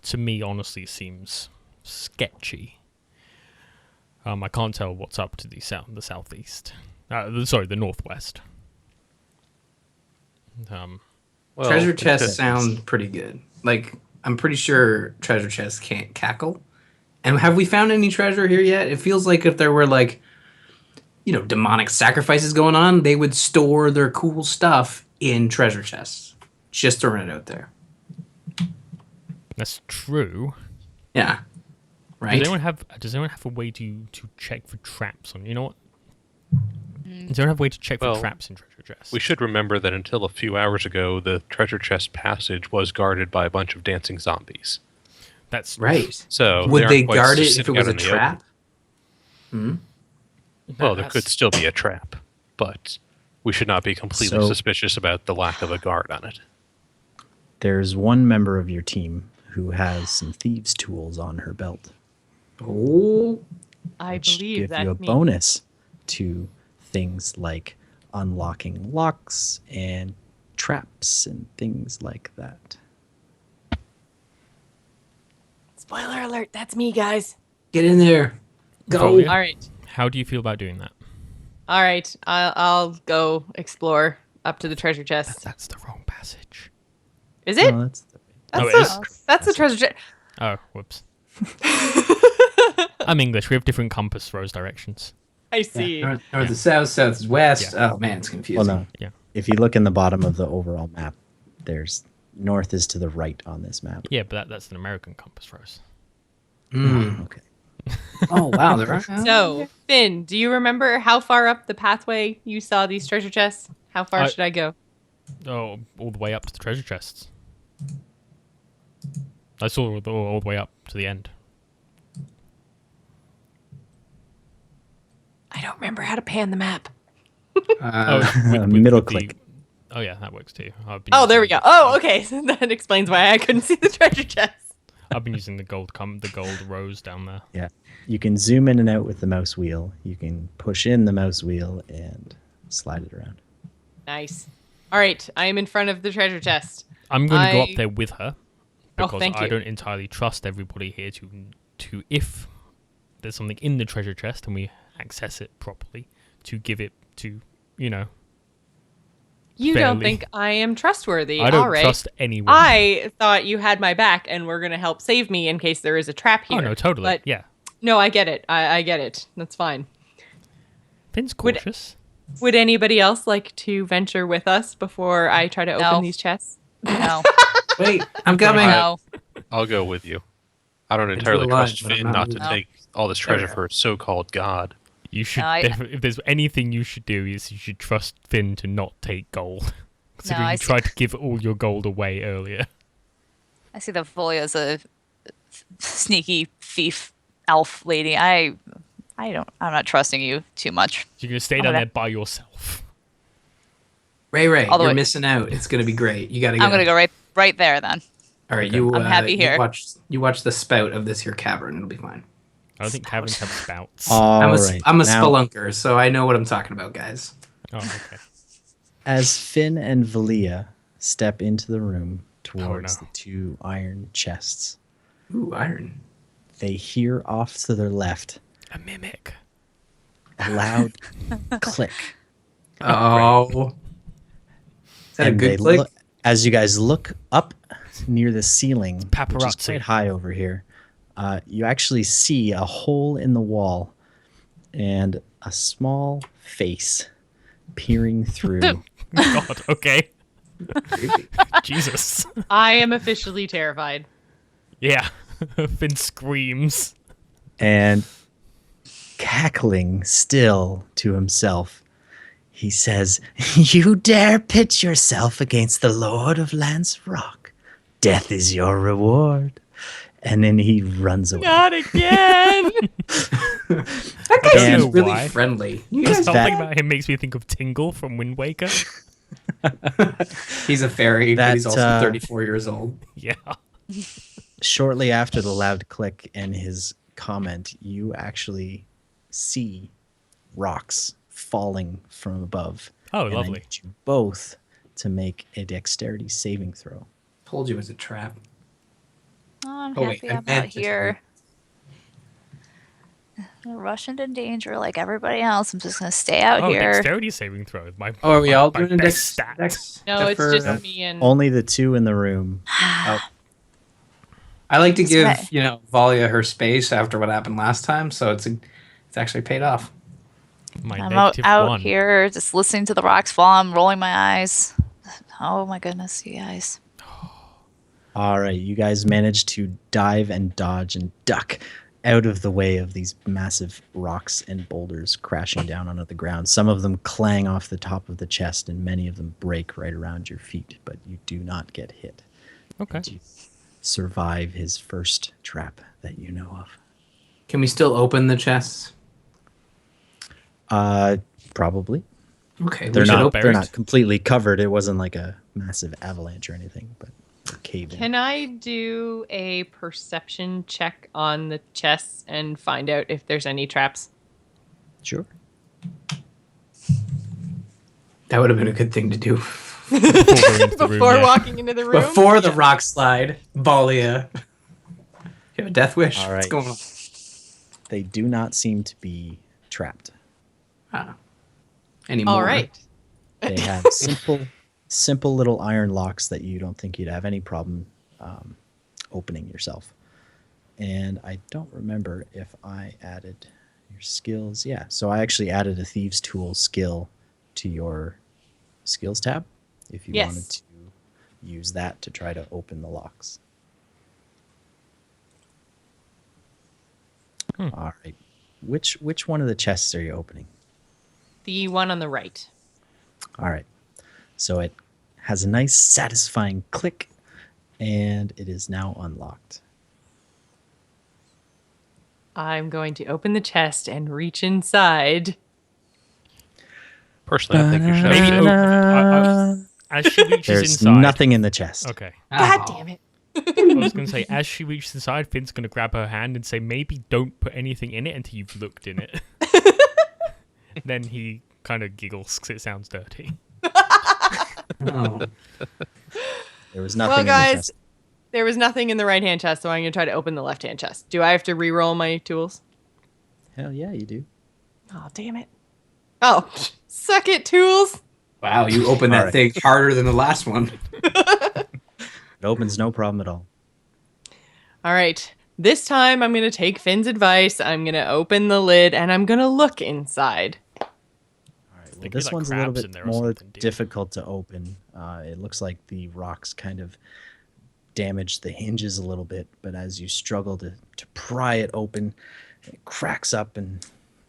A: to me honestly seems sketchy. I can't tell what's up to the southeast. The northwest.
E: Well,
B: Treasure
E: it
B: chests
E: could-
B: sound pretty good. Like, I'm pretty sure treasure chests can't cackle. And have we found any treasure here yet? It feels like if there were, like, demonic sacrifices going on, they would store their cool stuff in treasure chests. Just throwing it out there.
A: That's true.
B: Yeah. Right?
A: Does anyone have a way to check for traps on? You know what? Does anyone have a way to check for
E: Well,
A: traps in treasure chests?
E: We should remember that until a few hours ago, the treasure chest passage was guarded by a bunch of dancing zombies.
A: That's
B: Right.
E: So
B: Would they
E: aren't quite
B: guard
E: just
B: it if it
E: sitting
B: was
E: out
B: a
E: in the open.
B: trap? Hmm?
E: Well, there could still be a trap, but we should not be completely
C: So-
E: suspicious about the lack of a guard on it.
C: There's one member of your team who has some thieves' tools on her belt.
B: Oh.
D: I
C: which
D: believe
C: give
D: that
C: you a
D: means
C: bonus to things like unlocking locks and traps and things like that.
D: Spoiler alert, that's me, guys.
B: Get in there. Go.
A: Volia?
D: All right.
A: How do you feel about doing that?
D: All right. I'll go explore up to the treasure chest.
A: That's the wrong passage.
D: Is it?
C: No, that's
A: Oh, it
D: That's the treasure chest.
A: Oh, whoops. I'm English. We have different compass rose directions.
D: I see.
B: North is south, south is west.
A: Yeah.
B: Oh man, it's confusing.
C: well, no.
A: Yeah.
C: If you look in the bottom of the overall map, there's north is to the right on this map.
A: Yeah, but that's an American compass rose.
B: Mm.
C: Okay.
B: Oh wow, there are.
D: So, Finn, do you remember how far up the pathway you saw these treasure chests? How far should I go?
A: Oh, all the way up to the treasure chests. I saw all the way up to the end.
D: I don't remember how to pan the map.
C: Middle
A: the-
C: click.
A: Oh yeah, that works too. I've been
D: Oh, there we
A: using-
D: go. Oh, okay. So that explains why I couldn't see the treasure chest.
A: I've been using the gold rose down there.
C: Yeah. You can zoom in and out with the mouse wheel. You can push in the mouse wheel and slide it around.
D: Nice. All right, I am in front of the treasure chest.
A: I'm going to go
D: I-
A: up there with her
D: Oh,
A: because
D: thank
A: I
D: you.
A: don't entirely trust everybody here to if there's something in the treasure chest and we access it properly, to give it to,
D: You don't
A: Barely.
D: think I am trustworthy.
A: I don't
D: All right.
A: trust anyone.
D: I thought you had my back and were going to help save me in case there is a trap here.
A: Oh no, totally.
D: But
A: Yeah.
D: no, I get it. I get it. That's fine.
A: Finn's
D: Would-
A: cautious.
D: Would anybody else like to venture with us before I try to open
F: No.
D: these chests?
F: No,
B: Wait, I'm coming.
F: no.
E: I'll go with you. I don't
B: It's
E: entirely
B: a lie,
E: trust
B: but I'm
E: Finn
B: not
E: not to
F: moving.
E: take all this
B: There we
E: treasure
B: go.
E: for a so-called god.
A: You should
F: No,
A: if there's anything you should do is you should trust Finn to not take gold. Considering
F: I
A: you
F: see.
A: tried to give all your gold away earlier.
F: I see the Volia as a sneaky thief elf lady. I'm not trusting you too much.
A: You're gonna stay
F: I'm
A: down
F: gonna-
A: there by yourself.
B: Ray,
F: All the
B: you're
F: way.
B: missing out. It's gonna be great. You gotta go.
F: I'm gonna go right there then.
B: All right,
A: Okay.
B: you.
F: I'm happy
B: you
F: here.
B: watch the spout of this here cavern. It'll be fine.
A: I don't think caverns have spouts.
B: I'm a
C: Alright,
B: I'm a
C: now,
B: spelunker, so I know what I'm talking about, guys.
A: Oh, okay.
C: As Finn and Volia step into the room towards
A: no.
C: the two iron chests,
B: Ooh, iron.
C: they hear off to their left
A: A mimic.
C: a loud click.
B: Oh. Is that a
C: And
B: good
C: they
B: click?
C: look- as you guys look up near the ceiling, which is
A: paparazzi.
C: quite high over here, you actually see a hole in the wall and a small face peering through.
A: God, okay.
B: Creepy.
A: Jesus.
D: I am officially terrified.
A: Yeah. Finn screams.
C: And cackling still to himself, he says, "You dare pitch yourself against the Lord of Lance Rock. Death is your reward." And then he runs away.
D: Not again.
B: That guy
C: don't
B: seems
A: know
B: really
A: why.
B: friendly. You
A: Just
B: guys,
A: something
C: that-
A: about him makes me think of Tingle from Wind Waker.
B: he's a fairy, but he's
C: That,
B: also 34 years old.
A: Yeah.
C: Shortly after the loud click and his comment, you actually see rocks falling from above.
A: Oh,
C: And I
A: lovely.
C: need you both to make a dexterity saving throw.
B: Told you it was a trap.
F: Oh, I'm
B: Oh, wait,
F: happy
B: I
F: I'm
B: meant
F: out
B: to
F: here. Rush into danger like everybody else. I'm just gonna stay out
A: Oh,
F: here.
A: dexterity saving throw. My,
B: Oh, are we all
A: my
B: doing a
A: best
B: dex?
A: stat.
B: dex
D: No,
B: except
D: it's
B: for-
D: just me and
C: Only the two in the room.
B: I like to
F: That's
B: give
F: right.
B: Volia her space after what happened last time, so it's actually paid off.
A: My
F: I'm out
A: negative one.
F: here just listening to the rocks fall. I'm rolling my eyes. Oh my goodness, you guys.
C: All right, you guys managed to dive and dodge and duck out of the way of these massive rocks and boulders crashing down onto the ground. Some of them clang off the top of the chest, and many of them break right around your feet, but you do not get hit.
A: Okay.
C: And you survive his first trap that you know of.
B: Can we still open the chests?
C: Probably.
B: Okay,
C: They're
B: we should
C: not.
B: open.
C: They're not completely covered. It wasn't like a massive avalanche or anything, but they're caved in.
D: Can I do a perception check on the chests and find out if there's any traps?
C: Sure.
B: That would have been a good thing to do
D: Before walking into the room?
B: before the rock slide. Volia. You have a death wish?
C: All
B: What's
C: right.
B: going on?
C: They do not seem to be trapped.
B: Anymore.
D: All right.
C: They have simple little iron locks that you don't think you'd have any problem opening yourself. And I don't remember if I added your skills. Yeah, so I actually added a thieves' tool skill to your skills tab if you
D: Yes.
C: wanted to use that to try to open the locks. All right. Which one of the chests are you opening?
D: The one on the right.
C: All right. So it has a nice satisfying click, and it is now unlocked.
D: I'm going to open the chest and reach inside.
E: Personally, I think you should.
A: Maybe open, as she reaches
C: There's
A: inside.
C: nothing in the chest.
A: Okay.
D: God
B: Oh.
D: damn it.
A: I was going to say, as she reaches inside, Finn's going to grab her hand and say, maybe don't put anything in it until you've looked in it. Then he kind of giggles because it sounds dirty.
B: Oh.
C: There was nothing
D: Well,
C: in the
D: guys,
C: chest.
D: there was nothing in the right-hand chest, so I'm going to try to open the left-hand chest. Do I have to re-roll my tools?
C: Hell yeah, you do.
D: Oh, damn it. Oh, suck it, tools.
B: Wow, you opened
C: All
B: that
C: right.
B: thing harder than the last one.
C: It opens no problem at all.
D: All right. This time I'm going to take Finn's advice. I'm going to open the lid and I'm going to look inside.
C: All right. Well,
A: There'd be,
C: this
A: like,
C: one's a little
A: crabs in
C: bit
A: there or
C: more
A: something, dude.
C: difficult to open. It looks like the rocks kind of damaged the hinges a little bit, but as you struggle to pry it open, it cracks up, and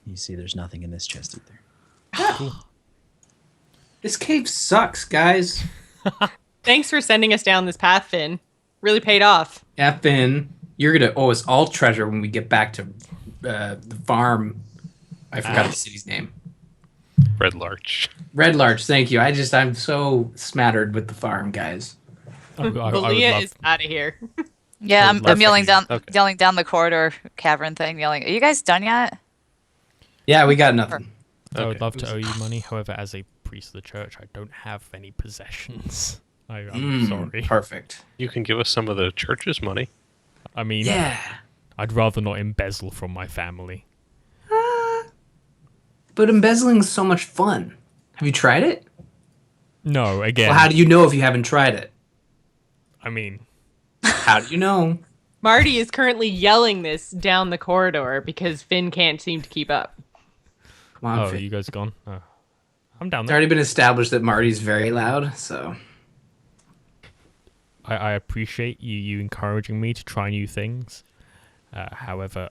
C: you see there's nothing in this chest either.
B: This cave sucks, guys.
D: Thanks for sending us down this path, Finn. Really paid off.
B: Yeah, Finn, you're gonna owe us all treasure when we get back to the farm. I forgot the city's name.
E: Red Larch.
B: Red Larch. Thank you. I'm so smattered with the farm, guys.
A: I would
D: Volia
A: love-
D: is out of here.
F: Yeah, I'm
A: Perfect.
F: yelling down,
E: Okay.
F: yelling down the corridor cavern thing, yelling. Are you guys done yet?
B: Yeah, we got nothing.
A: I would
E: Okay.
A: love to owe you money. However, as a priest of the church, I don't have any possessions. I'm sorry.
B: Perfect.
E: You can give us some of the church's money.
A: I mean,
B: Yeah.
A: I'd rather not embezzle from my family.
B: But embezzling's so much fun. Have you tried it?
A: No, again,
B: Well, how do you know if you haven't tried it?
A: I mean,
B: How do you know?
D: Marty is currently yelling this down the corridor because Finn can't seem to keep up.
B: Come on,
A: oh,
B: Finn.
A: you guys gone? Oh. I'm down
B: It's
A: there.
B: already been established that Marty's very loud, so
A: I appreciate you encouraging me to try new things. However,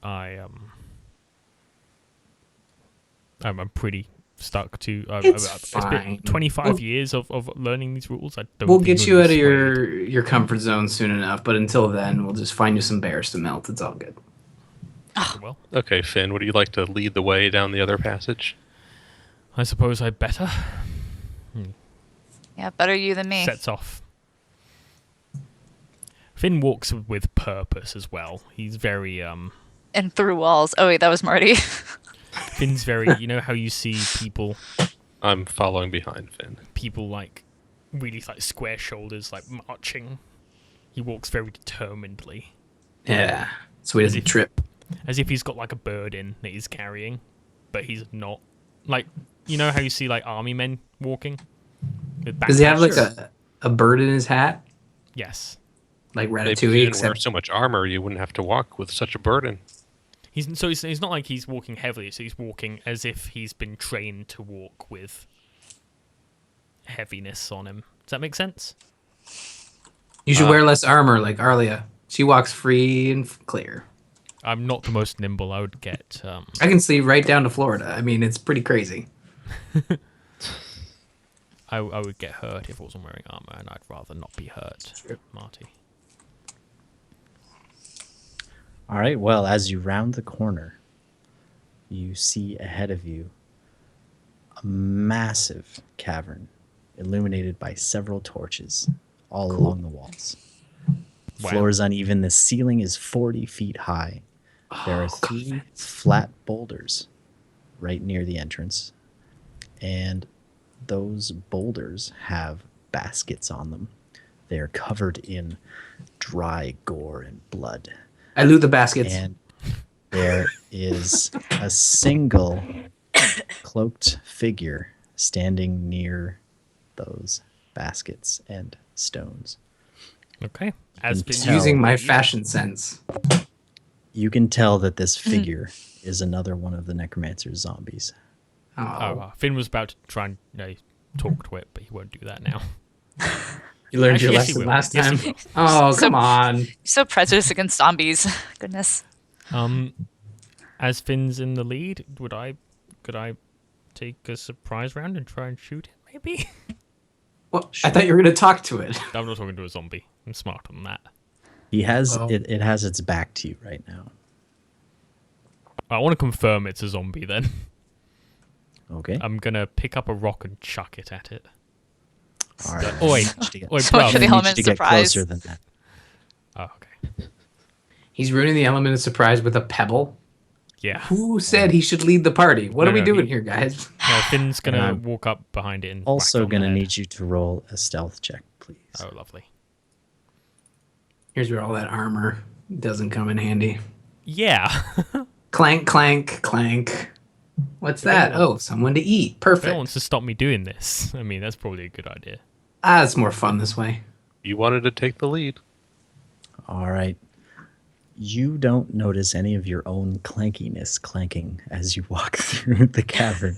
A: I'm pretty stuck to.
B: It's
A: been
B: fine.
A: 25
B: We'll-
A: years of learning these rules. I don't.
B: we'll
A: think
B: get
A: I'm
B: you out of
A: swayed.
B: your comfort zone soon enough. But until then, we'll just find you some bears to melt. It's all good.
A: Well,
E: Okay, Finn, would you like to lead the way down the other passage?
A: I suppose I better.
F: Yeah, better you than me.
A: Sets off. Finn walks with purpose as well. He's very
F: And through walls. Oh wait, that was Marty.
A: Finn's very. You know how you see people
E: I'm following behind Finn.
A: like really like square shoulders, like marching. He walks very determinedly,
B: Yeah, so he doesn't trip.
A: as if he's got like a burden that he's carrying, but he's not. Like, you know how you see like army men walking? With
B: Does he have like
A: backpacks?
B: a bird in his hat,
A: Yes.
B: like
E: Maybe if
B: Ratatouille?
E: you didn't wear
B: Except
E: so much armor, you wouldn't have to walk with such a burden.
A: He's not like he's walking heavily, so he's walking as if he's been trained to walk with heaviness on him. Does that make sense?
B: You should wear less armor like Arlia. She walks free and clear.
A: I'm not the most nimble. I would get.
B: I can see right down to Florida. I mean, it's pretty crazy.
A: I would get hurt if I wasn't wearing armor, and I'd rather not be hurt, Marty.
C: All right, well, as you round the corner, you see ahead of you a massive cavern illuminated by several torches all along the walls.
A: Wow.
C: Floor is uneven. The ceiling is 40 feet high. There are 3 flat boulders right near the entrance, and those boulders have baskets on them. They're covered in dry gore and blood.
B: I loot the baskets.
C: And there is a single cloaked figure standing near those baskets and stones.
A: Okay. As been
C: tell-
B: Using my fashion sense.
C: You can tell that this figure is another one of the necromancer's zombies.
A: Finn was about to try and talk to it, but he won't do that now.
B: You learned
A: Actually,
B: your
A: yes, he
B: lesson
A: will.
B: last
A: Yes,
B: time.
A: he will.
B: Oh,
F: So-
B: come on.
F: You're so prejudiced against zombies. Goodness.
A: As Finn's in the lead, could I take a surprise round and try and shoot it? Maybe.
B: Well, I thought you were going to talk to it.
A: I'm not talking to a zombie. I'm smarter than that.
C: He has
B: Oh.
C: it has its back to you right now.
A: I want to confirm it's a zombie. Then
C: Okay.
A: I'm gonna pick up a rock and chuck it at it.
C: All right.
A: Oi, oi,
F: So much
A: bruv.
F: for the
C: I need
F: element
C: you
F: of
C: to get
F: surprise.
C: closer than that.
A: Oh, okay.
B: He's ruining the element of surprise with a pebble.
A: Yeah.
B: Who said he should lead the party? What
A: No,
B: are we
A: no,
B: doing
A: he-
B: here, guys?
A: No, Finn's gonna
C: I'm
A: walk up behind it and whack it
C: Also
A: on the
C: gonna
A: head.
C: need you to roll a stealth check, please.
A: Oh, lovely.
B: Here's where all that armor doesn't come in handy.
A: Yeah.
B: Clank, clank, clank. What's that? Oh, someone to eat.
A: If anyone
B: Perfect.
A: wants to stop me doing this, I mean, that's probably a good idea.
B: It's more fun this way.
E: You wanted to take the lead.
C: All right. You don't notice any of your own clankiness clanking as you walk through the cavern.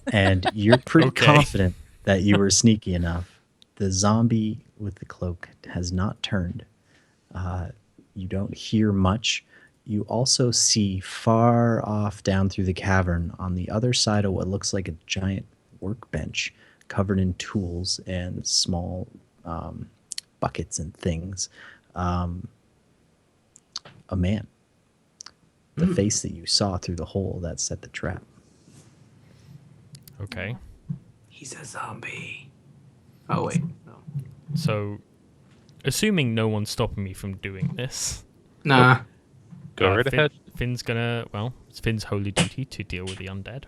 C: And you're pretty
A: Okay.
C: confident that you were sneaky enough. The zombie with the cloak has not turned. You don't hear much. You also see far off down through the cavern on the other side of what looks like a giant workbench covered in tools and small buckets and things. A man. The face that you saw through the hole that set the trap.
A: Okay.
B: He's a zombie. Oh, wait. No.
A: So, assuming no one's stopping me from doing this,
B: Nah.
E: Go right ahead.
A: Finn's gonna, it's Finn's holy duty to deal with the undead.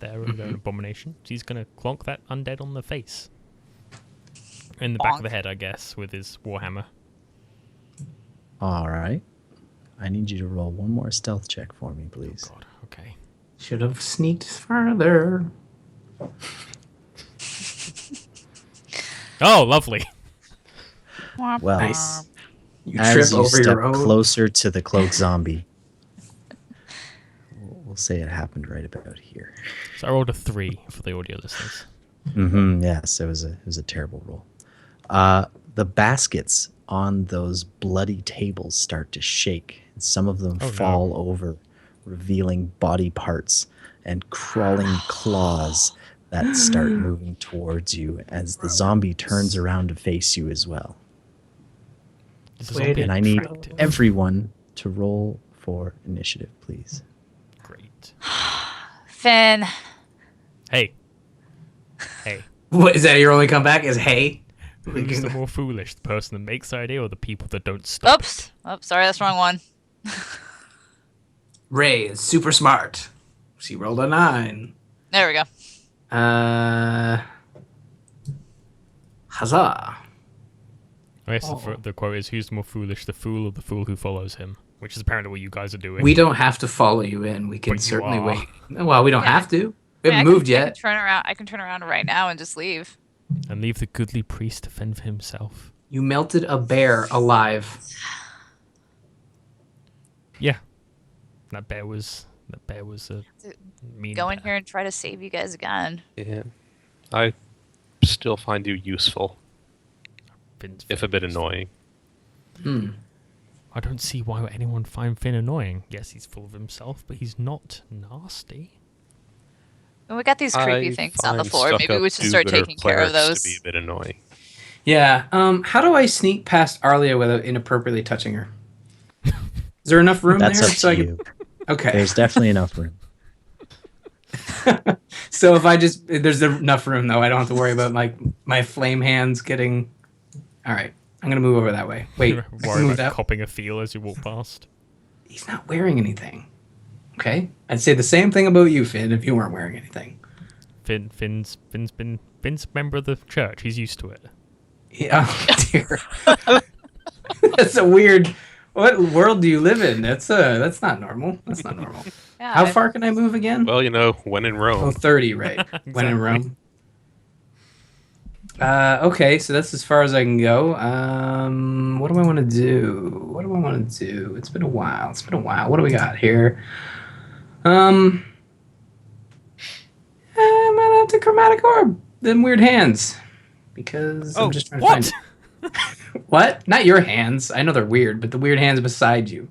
A: They're an abomination. So he's gonna clonk that undead on the face. In the back of the
F: Bonk.
A: head, I guess, with his warhammer.
C: All right. I need you to roll one more stealth check for me, please.
A: God, okay.
B: Should have sneaked further.
A: Oh, lovely.
C: Well,
B: Nice. You
C: as
B: trip
C: you
B: over
C: step
B: your own.
C: closer to the cloaked zombie, we'll say it happened right about here.
A: So I rolled a 3 for the audio listeners.
C: Yes, it was a terrible roll. The baskets on those bloody tables start to shake, and some of them
A: Oh, no.
C: fall over, revealing body parts and crawling claws that start moving towards you as the zombie turns around to face you as well.
A: Is the
B: Wait,
A: zombie
C: And I need
A: attractive?
C: everyone to roll for initiative, please.
A: Great.
F: Finn.
A: Hey. Hey.
B: What is that? Your only comeback is hey.
A: Who's the more foolish, the person that makes the idea or the people that don't stop
F: Oops. Oh, sorry, that's the wrong one.
B: Ray is super smart. She rolled a 9.
F: There we go.
B: Huzzah.
A: it? I guess the quote is, who's the more foolish, the fool or the fool who follows him? Which is apparently what you guys are doing.
B: We don't have to follow you in. We can
A: But you
B: certainly
A: are.
B: wait. Well, we don't
F: Yeah.
B: have to. We
F: I mean,
B: haven't moved
F: I
B: yet.
F: can turn around right now and just leave.
A: And leave the goodly priest to fend for himself.
B: You melted a bear alive.
A: Yeah. That bear was a mean
F: Go in
A: bear.
F: here and try to save you guys again.
E: Yeah. I still find you useful.
A: Finn's
E: if a bit annoying.
A: I don't see why anyone would find Finn annoying. Yes, he's full of himself, but he's not nasty.
F: And we got these creepy
E: I
F: things on the
E: find
F: floor. Maybe
E: stuck-up
F: we should start
E: do-gooder
F: taking care of
E: clerics
F: those.
E: to be a bit annoying.
B: Yeah. How do I sneak past Arlia without inappropriately touching her? Is there enough room
C: That's
B: there?
C: up to you.
B: Okay.
C: There's definitely enough room.
B: So if there's enough room though, I don't have to worry about my flame hands getting. All right, I'm gonna move over that way. Wait, I can
A: Worry
B: move
A: about
B: that.
A: copping a feel as you walk past.
B: He's not wearing anything. Okay, I'd say the same thing about you, Finn, if you weren't wearing anything.
A: Finn's a member of the church. He's used to it.
B: Yeah, oh dear. That's a weird. What world do you live in? That's not normal. That's not normal.
F: Yeah,
B: How far can I move again?
E: Well, when in Rome.
B: Oh, 30, right. When in Rome. Okay, so that's as far as I can go. What do I want to do? It's been a while. What do we got here? I might have to chromatic orb them weird hands. Because I'm just trying to find it. What? Not your hands. I know they're weird, but the weird hands beside you.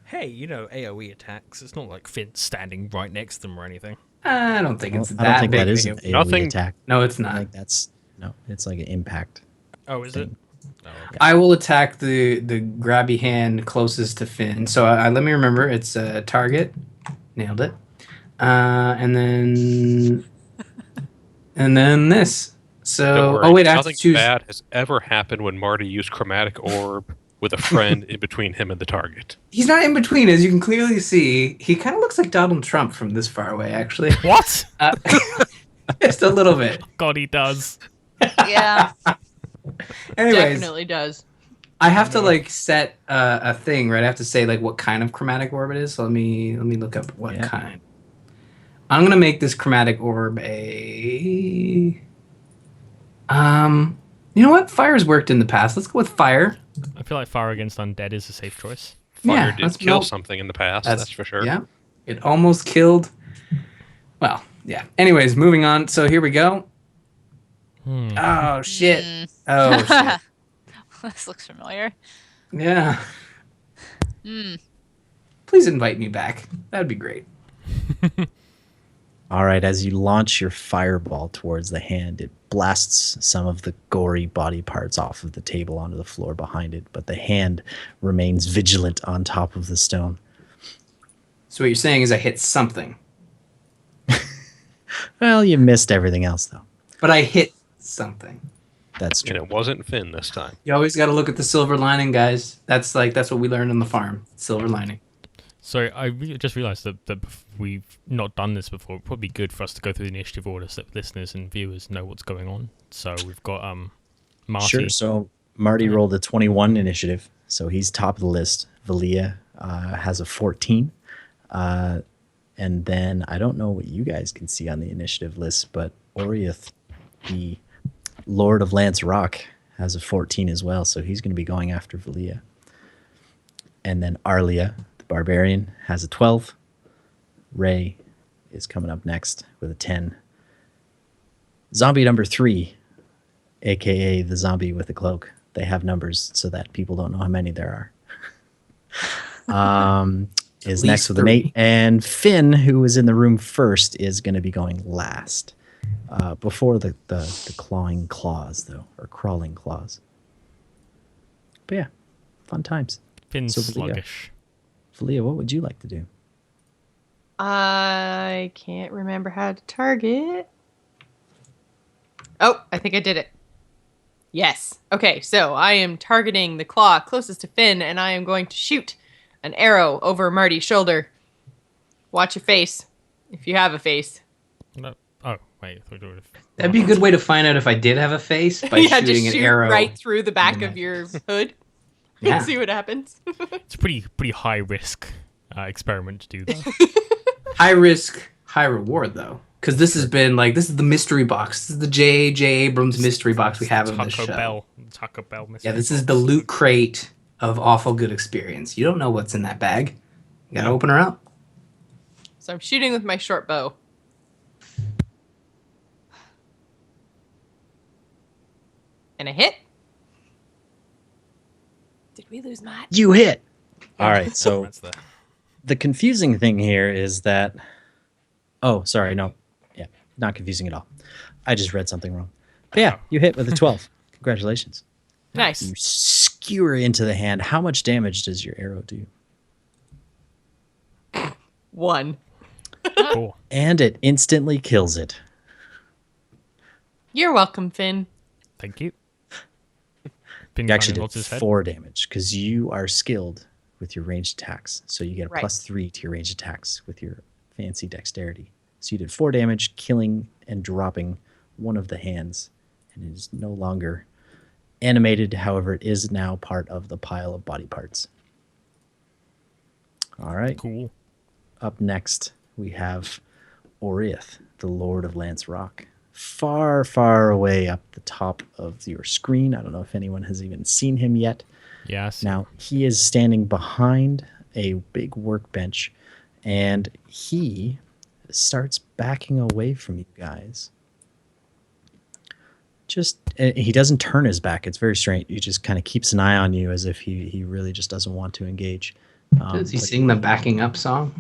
A: Hey, AoE attacks. It's not like Finn's standing right next to them or anything.
B: I don't think it's
C: I
B: that
C: don't think
B: big
C: that
B: of
C: is
B: a
C: an
B: deal.
C: AoE
E: Nothing-
C: attack.
B: No, it's
C: I
B: not.
C: think it's like an impact.
A: Oh, is it?
C: thing.
A: Oh, okay.
B: I will attack the grabby hand closest to Finn. So let me remember. It's target. Nailed it. And then this. So
E: Don't worry,
B: oh wait, I have to
E: nothing
B: choose.
E: bad has ever happened when Marty used chromatic orb with a friend in between him and the target.
B: He's not in between, as you can clearly see. He kind of looks like Donald Trump from this far away, actually.
A: What?
B: Just a little bit.
A: God, he does.
F: Yeah.
B: Anyways,
D: Definitely does.
B: I have to set a thing, right? I have to say what kind of chromatic orb it is. So let me look up what kind. I'm gonna make this chromatic orb a. You know what? Fire's worked in the past. Let's go with fire.
A: I feel like fire against undead is a safe choice.
E: Fire
B: Yeah,
E: did
B: let's
E: kill
B: melt-
E: something in the past, that's for sure.
B: Yeah, it almost killed. Well, yeah. Anyways, moving on. So here we go. Oh shit! Oh shit!
F: This looks familiar.
B: Yeah. Please invite me back. That'd be great.
C: All right, as you launch your fireball towards the hand, it blasts some of the gory body parts off of the table onto the floor behind it, but the hand remains vigilant on top of the stone.
B: So what you're saying is I hit something,
C: Well, you missed everything else, though.
B: but I hit something.
C: That's
E: And
C: true.
E: it wasn't Finn this time.
B: You always got to look at the silver lining, guys. That's what we learned on the farm. Silver lining.
A: So I just realised that we've not done this before. It'd probably be good for us to go through the initiative order so that listeners and viewers know what's going on. So we've got Marty.
C: Sure. So Marty rolled a 21 initiative, so he's top of the list. Volia has a 14. And then I don't know what you guys can see on the initiative list, but Oriath, the Lord of Lance Rock, has a 14 as well, so he's going to be going after Volia. And then Arlia, the Barbarian, has a 12. Ray is coming up next with a 10. Zombie number 3, aka the zombie with the cloak. They have numbers so that people don't know how many there are. Is next with an 8. And Finn, who was in the room first, is going to be going last. Before the clawing claws, though, or crawling claws. But yeah, fun times.
A: Finn's
C: So Volia.
A: sluggish.
C: Valia, what would you like to do?
D: I can't remember how to target. Oh, I think I did it. Yes. Okay, so I am targeting the claw closest to Finn, and I am going to shoot an arrow over Marty's shoulder. Watch your face, if you have a face.
A: No. Oh, wait. I thought you were...
B: That'd be a good way to find out if I did have a face by
D: Yeah, just
B: shooting an
D: shoot
B: arrow.
D: right through the back of your hood.
B: Yeah.
D: And see what happens.
A: It's a pretty high risk experiment to do that.
B: High risk, high reward, though. Because this has been this is the mystery box. This is the J.J. Abrams mystery box we have in this show.
A: Taco Bell.
B: Yeah, this is the loot crate of awful good experience. You don't know what's in that bag. You gotta open her up.
D: So I'm shooting with my short bow. And a hit. Did we lose Matt?
C: You hit. All right, so
A: That's the
C: the confusing thing here is that. Oh, sorry, no, yeah, not confusing at all. I just read something wrong. But yeah, you hit with a 12. Congratulations.
D: Nice.
C: You skewer into the hand. How much damage does your arrow do?
D: 1.
A: cool.
C: And it instantly kills it.
D: You're welcome, Finn.
A: Thank you. Finn
C: You actually
A: kinda
C: did
A: nods his head.
C: 4 damage because you are skilled with your ranged attacks. So you get a
D: Right.
C: +3 to your ranged attacks with your fancy dexterity. So you did 4 damage, killing and dropping one of the hands. And it is no longer animated. However, it is now part of the pile of body parts. All right.
A: Cool.
C: Up next, we have Oriath, the Lord of Lance Rock. Far, far away up the top of your screen. I don't know if anyone has even seen him yet.
A: Yes.
C: Now, he is standing behind a big workbench, and he starts backing away from you guys. He doesn't turn his back. It's very strange. He just kind of keeps an eye on you as if he really just doesn't want to engage.
B: Does he
C: But
B: sing the backing up song?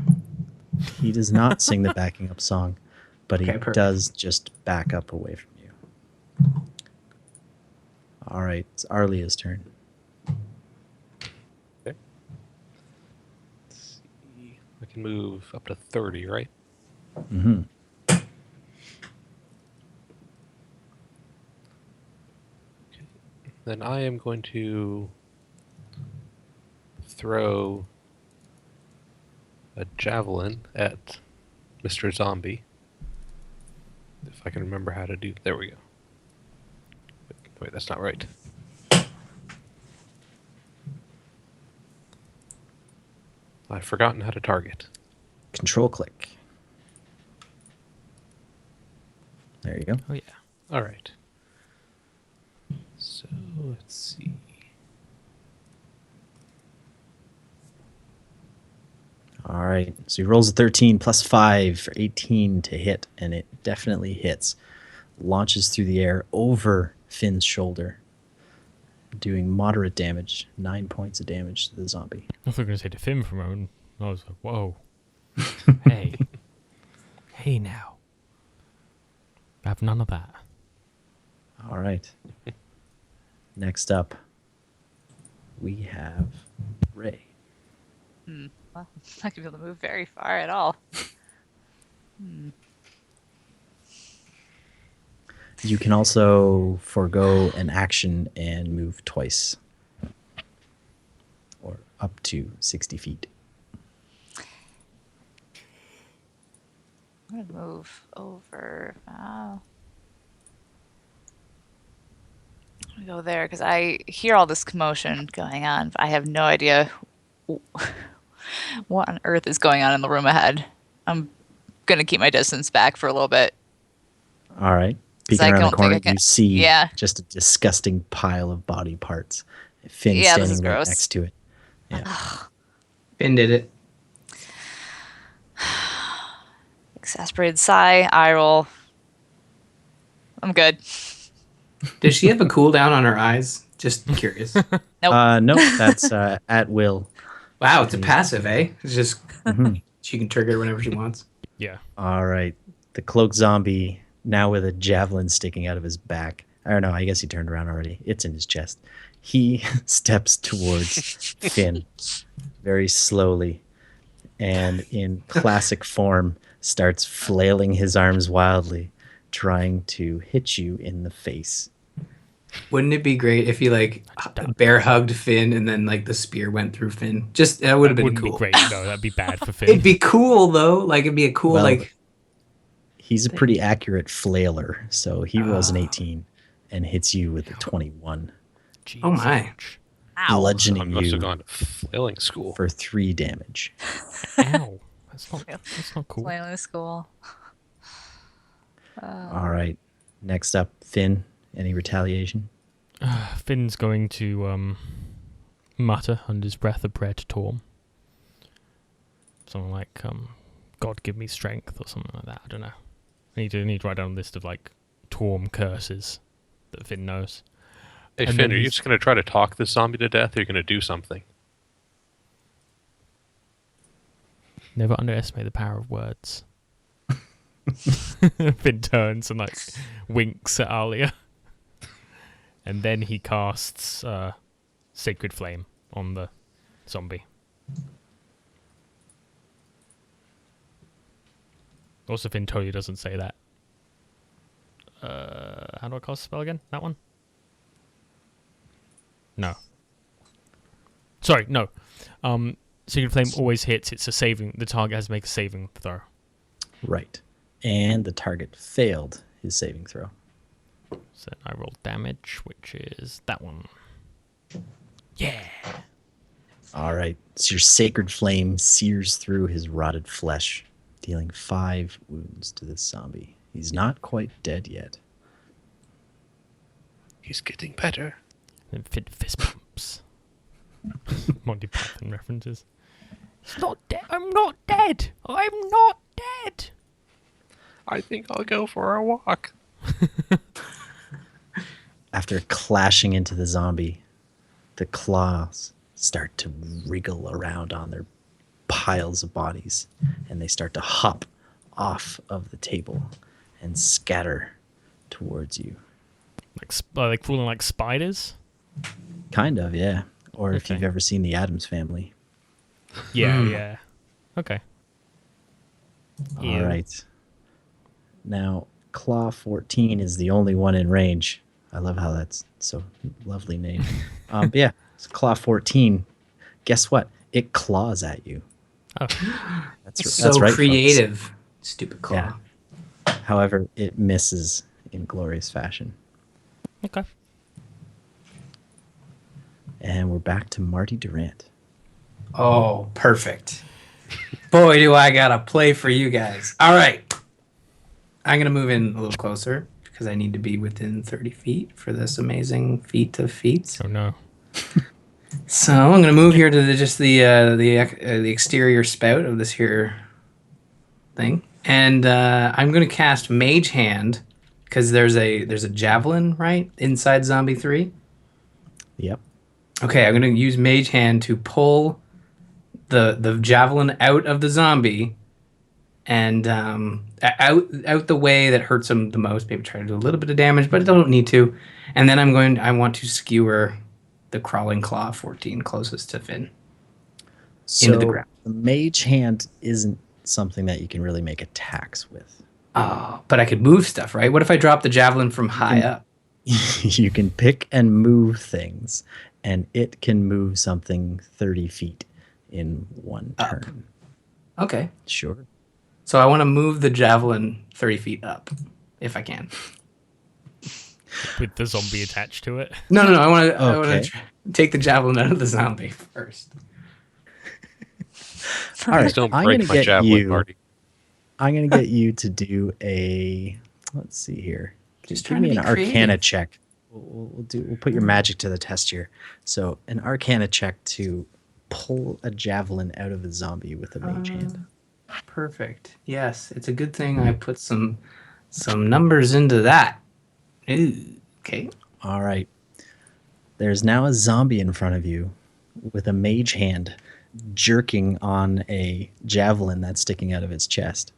C: He does not sing the backing up song, but he
B: Okay, perfect.
C: does just back up away from you. All right, it's Arlia's turn.
E: Okay. Let's see. I can move up to 30, right?
C: Mm-hmm.
E: Then I am going to throw a javelin at Mr. Zombie. If I can remember how to do... There we go. Wait, that's not right. I've forgotten how to target.
C: Control click. There you go.
A: Oh yeah.
E: All right. So, let's see.
C: All right. So he rolls a 13 plus 5 for 18 to hit, and it definitely hits. Launches through the air over Finn's shoulder, doing moderate damage, 9 points of damage to the zombie.
A: I thought you were going to say to Finn for a moment. I was like, whoa. Hey. Hey now. I have none of that.
C: All right. Next up, we have Ray.
F: Well, I'm not gonna be able to move very far at all.
C: You can also forego an action and move twice, or up to 60 feet.
F: I'm gonna move over. I'm gonna go there because I hear all this commotion going on. But I have no idea what on earth is going on in the room ahead. I'm gonna keep my distance back for a little bit.
C: All right.
F: 'Cause
C: Peeking
F: I
C: around
F: don't
C: the
F: think
C: corner,
F: I can-
C: you see
F: Yeah.
C: just a disgusting pile of body parts. Finn
F: Yeah, this
C: standing
F: is
C: right
F: gross.
C: next to it. Yeah.
B: Finn did it.
F: Exasperated sigh, eye roll. I'm good.
B: Does she have a cooldown on her eyes? Just curious.
F: Nope.
C: No, that's at will.
B: Wow, it's a passive, eh? It's just
C: Mhm.
B: she can trigger it whenever she wants.
A: Yeah.
C: All right. The cloaked zombie, now with a javelin sticking out of his back. I don't know. I guess he turned around already. It's in his chest. He steps towards Finn very slowly and in classic form starts flailing his arms wildly, trying to hit you in the face.
B: Wouldn't it be great if he like bear hugged Finn and then like the spear went through Finn? Just that would have been
A: Wouldn't
B: cool.
A: be great. No, that'd be bad for Finn.
B: It'd be cool though. Like it'd be a cool
C: Well,
B: like.
C: He's a pretty accurate flailer, so he rolls an
B: Ah.
C: 18 and hits you with a 21,
A: Jeez,
B: Oh my.
A: ouch.
F: Ow.
E: I
C: bludgeoning
E: must have
C: you
E: gone to flailing school.
C: for 3 damage.
A: Ow. That's not cool.
F: Flailing school.
C: All right. Next up, Finn. Any retaliation?
A: Finn's going to mutter under his breath a prayer to Torm. Something like, God give me strength or something like that. I don't know. I need to write down a list of like Torm curses that Finn knows.
E: Hey,
A: And
E: Finn,
A: then
E: are you
A: he's-
E: just going to try to talk this zombie to death, or are you going to do something?
A: Never underestimate the power of words. Finn turns and like winks at Arlia. And then he casts Sacred Flame on the zombie. Also, Finn totally doesn't say that. How do I cast the spell again? That one? No. Sorry, no. Sacred Flame always hits. It's a saving. The target has to make a saving throw.
C: Right. And the target failed his saving throw.
A: So I roll damage, which is that one. Yeah.
C: All right. So your sacred flame sears through his rotted flesh, dealing 5 wounds to this zombie. He's not quite dead yet.
E: He's getting better.
A: And Finn fist pumps. Monty Python references. He's not dead. I'm not dead. I'm not dead.
E: I think I'll go for a walk.
C: After clashing into the zombie, the claws start to wriggle around on their piles of bodies, and they start to hop off of the table and scatter towards you.
A: Like crawling like spiders.
C: Kind of, yeah. Or if
A: Okay.
C: you've ever seen The Addams Family.
A: Yeah, yeah. Okay. Ew.
C: All right. Now, Claw 14 is the only one in range. I love how that's so lovely name. But yeah, it's Claw 14. Guess what? It claws at you.
A: Oh.
B: So
C: right, folks.
B: creative. Stupid claw.
C: Yeah. However, it misses in glorious fashion.
A: Okay.
C: And we're back to Marty Durant.
B: Oh, perfect. Boy, do I got to play for you guys. All right. I'm going to move in a little closer because I need to be within 30 feet for this amazing feat of feats.
A: Oh no.
B: So I'm going to move here to the exterior spout of this here thing. And I'm going to cast Mage Hand because there's a javelin, right, inside Zombie 3.
C: Yep.
B: Okay, I'm going to use Mage Hand to pull the javelin out of the zombie and out the way that hurts him the most. Maybe try to do a little bit of damage, but I don't need to. And then I want to skewer the crawling claw 14 closest to Finn.
C: So
B: Into the ground.
C: the mage hand isn't something that you can really make attacks with.
B: Oh, but I could move stuff, right? What if I drop the javelin from high up?
C: You can pick and move things, and it can move something 30 feet in one turn.
B: Okay.
C: Sure.
B: So I want to move the javelin 30 feet up, if I can.
A: With the zombie attached to it.
B: No. I want to
C: Okay.
B: take the javelin out of the zombie first.
C: All right.
E: Please don't
C: I'm
E: break
C: gonna
E: my
C: get
E: javelin,
C: you.
E: Marty.
C: I'm going to get you to do a. Let's see here.
B: Just
C: Give
B: trying to
C: me
B: be
C: an Arcana
B: creative.
C: check. We'll put your magic to the test here. So an Arcana check to pull a javelin out of the zombie with a mage hand.
B: Perfect. Yes, it's a good thing I put some numbers into that. Ooh, okay.
C: All right. There's now a zombie in front of you with a mage hand jerking on a javelin that's sticking out of its chest.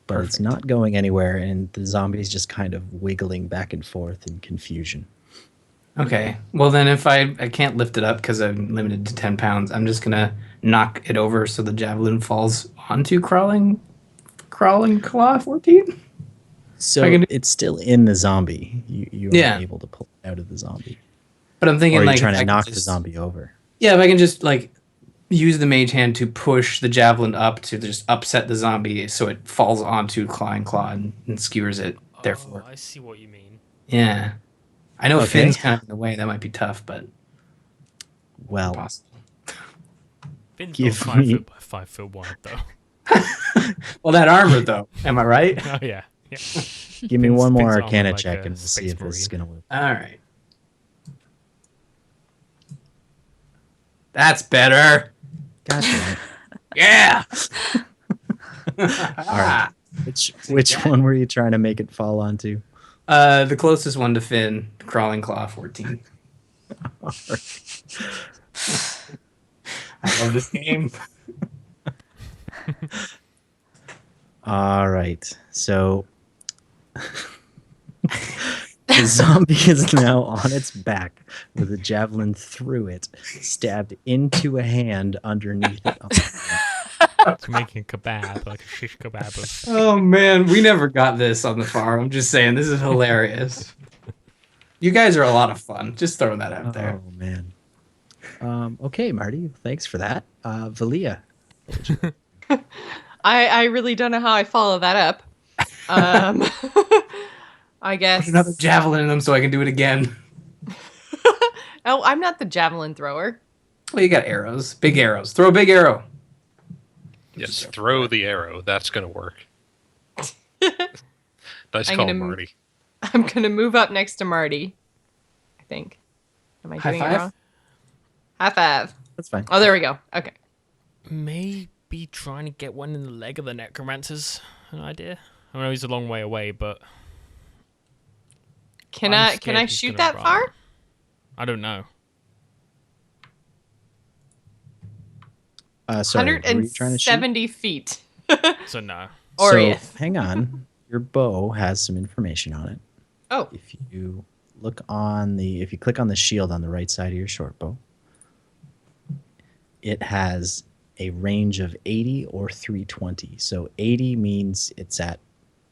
C: But it's
B: Perfect.
C: not going anywhere, and the zombie's just kind of wiggling back and forth in confusion.
B: Okay. Well, then if I can't lift it up because I'm limited to 10 pounds, I'm just going to knock it over so the javelin falls onto crawling claw 14?
C: So
B: I can do-
C: it's still in the zombie. You
B: Yeah.
C: are able to pull it out of the zombie.
B: But I'm
C: Or
B: thinking
C: are you
B: like
C: trying
B: if I
C: to
B: can
C: knock the
B: just-
C: zombie over?
B: Yeah, if I can just like use the mage hand to push the javelin up to just upset the zombie so it falls onto clawing claw and skewers it. Therefore,
A: I see what you mean.
B: yeah. I know
C: Okay.
B: Finn's kind of in the way. That might be tough, but
C: Well,
B: possible.
A: Finn's
C: Give
A: not 5
C: me-
A: foot by 5 foot wide though.
B: Well, that armor though. Am I right?
A: Oh yeah. Yeah.
C: give me
A: Finn's-
C: one more
A: Finn's
C: Arcana
B: Oh
A: armored like
C: check
A: a
C: and we'll see
A: space
C: if this is
A: marine.
C: going to work.
B: All right. That's better.
C: God damn it.
B: Yeah.
C: All right. Which one were you trying to make it fall onto?
B: The closest one to Finn, crawling claw 14. I love this game.
C: All right. So the zombie is now on its back with a javelin through it, stabbed into a hand underneath it.
A: It's making a kebab, like a shish kebab of...
B: Oh man, we never got this on the farm. I'm just saying, this is hilarious. You guys are a lot of fun. Just throwing that out there.
C: Oh man. Okay, Marty. Thanks for that. Volia.
D: I really don't know how I follow that up. I guess.
B: Put another javelin in them so I can do it again.
D: Oh, I'm not the javelin thrower.
B: Well, you got arrows. Big arrows. Throw a big arrow.
E: Yes, throw the arrow. That's going to work. Nice
D: I'm
E: call,
D: gonna
E: Marty.
D: I'm going to move up next to Marty. I think. Am I
B: High
D: doing it
B: five?
D: wrong? High five.
C: That's fine.
D: Oh, there we go. Okay.
A: Maybe trying to get one in the leg of the necromancer's an idea. I know he's a long way away, but
D: Can
A: I'm
D: I
A: scared he's
D: shoot
A: gonna
D: that
A: run.
D: far?
A: I don't know.
C: Sorry, what were you trying to shoot?
D: 170 feet.
A: So no.
C: So
D: Orieth.
C: hang on. Your bow has some information on it.
D: Oh,
C: If you if you click on the shield on the right side of your short bow, it has a range of 80 or 320. So 80 means it's at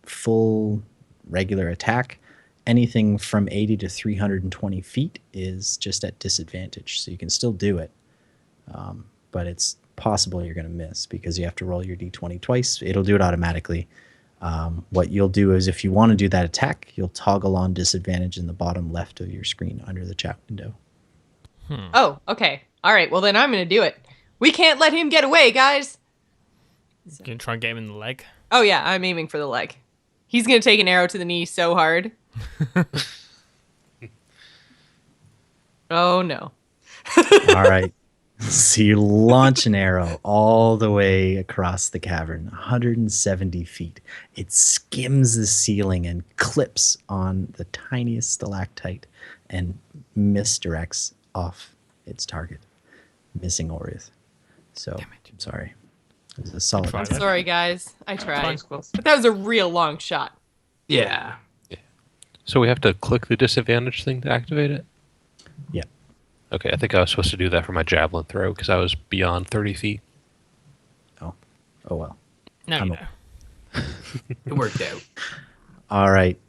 C: full regular attack. Anything from 80 to 320 feet is just at disadvantage. So you can still do it, but it's possible you're going to miss because you have to roll your d20 twice. It'll do it automatically. What you'll do is if you want to do that attack, you'll toggle on disadvantage in the bottom left of your screen under the chat window.
D: Oh, okay. All right. Well, then I'm going to do it. We can't let him get away, guys.
A: Gonna try and get him in the leg.
D: Oh, yeah. I'm aiming for the leg. He's going to take an arrow to the knee so hard. Oh, no.
C: All right. So you launch an arrow all the way across the cavern, 170 feet. It skims the ceiling and clips on the tiniest stalactite and misdirects off its target, missing Orieth. So, I'm sorry. It was a solid.
A: Try
C: attempt.
A: that.
D: Sorry, guys. I tried.
B: Close.
D: But that was a real long shot.
B: Yeah.
E: So we have to click the disadvantage thing to activate it?
C: Yeah.
E: Okay, I think I was supposed to do that for my javelin throw because I was beyond 30 feet.
C: Oh well.
A: No,
C: I'm
A: you
C: a-
A: know.
B: It worked out.
C: All right.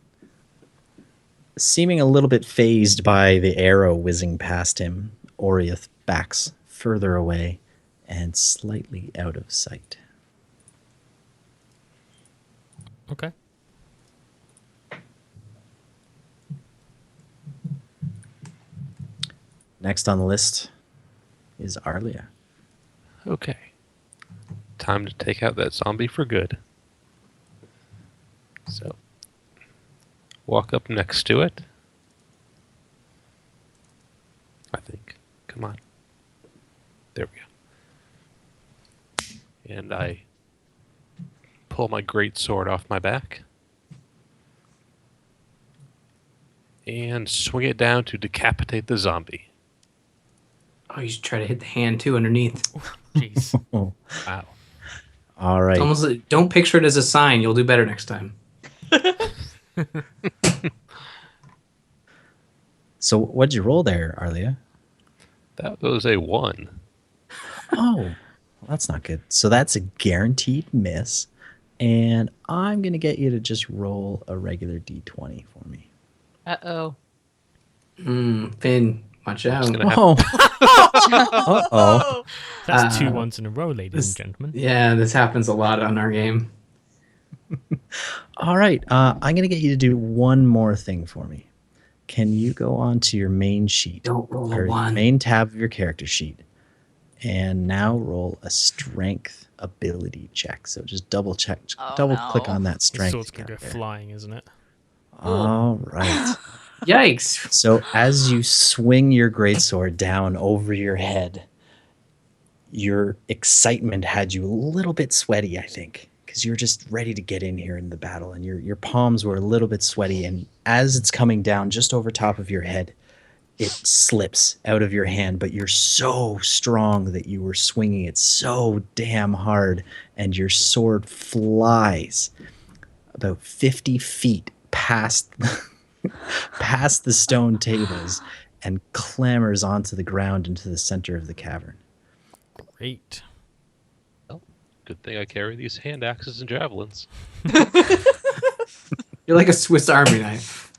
C: Seeming a little bit phased by the arrow whizzing past him, Orieth backs further away and slightly out of sight.
A: Okay.
C: Next on the list is Arlia.
E: Okay. Time to take out that zombie for good. So, walk up next to it. I think. Come on. There we go. And I pull my great sword off my back. And swing it down to decapitate the zombie.
B: Oh, you should try to hit the hand too underneath.
A: Jeez.
C: Oh,
E: Wow.
C: all right.
B: It's almost like, don't picture it as a sign. You'll do better next time.
C: So what'd you roll there, Arlia?
E: That was a 1.
C: Oh, well, that's not good. So that's a guaranteed miss. And I'm going to get you to just roll a regular d20 for me.
D: Uh-oh.
B: Finn, watch out.
E: Just gonna have
C: Oh. Uh-oh.
A: That's 2 ones in a row, ladies and gentlemen.
B: Yeah, this happens a lot on our game.
C: All right. I'm going to get you to do one more thing for me. Can you go on to your main sheet?
B: Don't roll
C: or
B: a one.
C: main tab of your character sheet. And now roll a strength ability check. So just double click
F: no.
C: on that
A: The
C: strength.
A: sword's gonna go
C: count there.
A: flying, isn't it?
C: All right.
B: Yikes.
C: So as you swing your greatsword down over your head, your excitement had you a little bit sweaty, I think, because you're just ready to get in here in the battle, and your palms were a little bit sweaty. And as it's coming down just over top of your head, it slips out of your hand, but you're so strong that you were swinging it so damn hard, and your sword flies about 50 feet past past the stone tables and clambers onto the ground into the center of the cavern.
A: Great.
E: Well, good thing I carry these hand axes and javelins.
B: You're like a Swiss Army knife.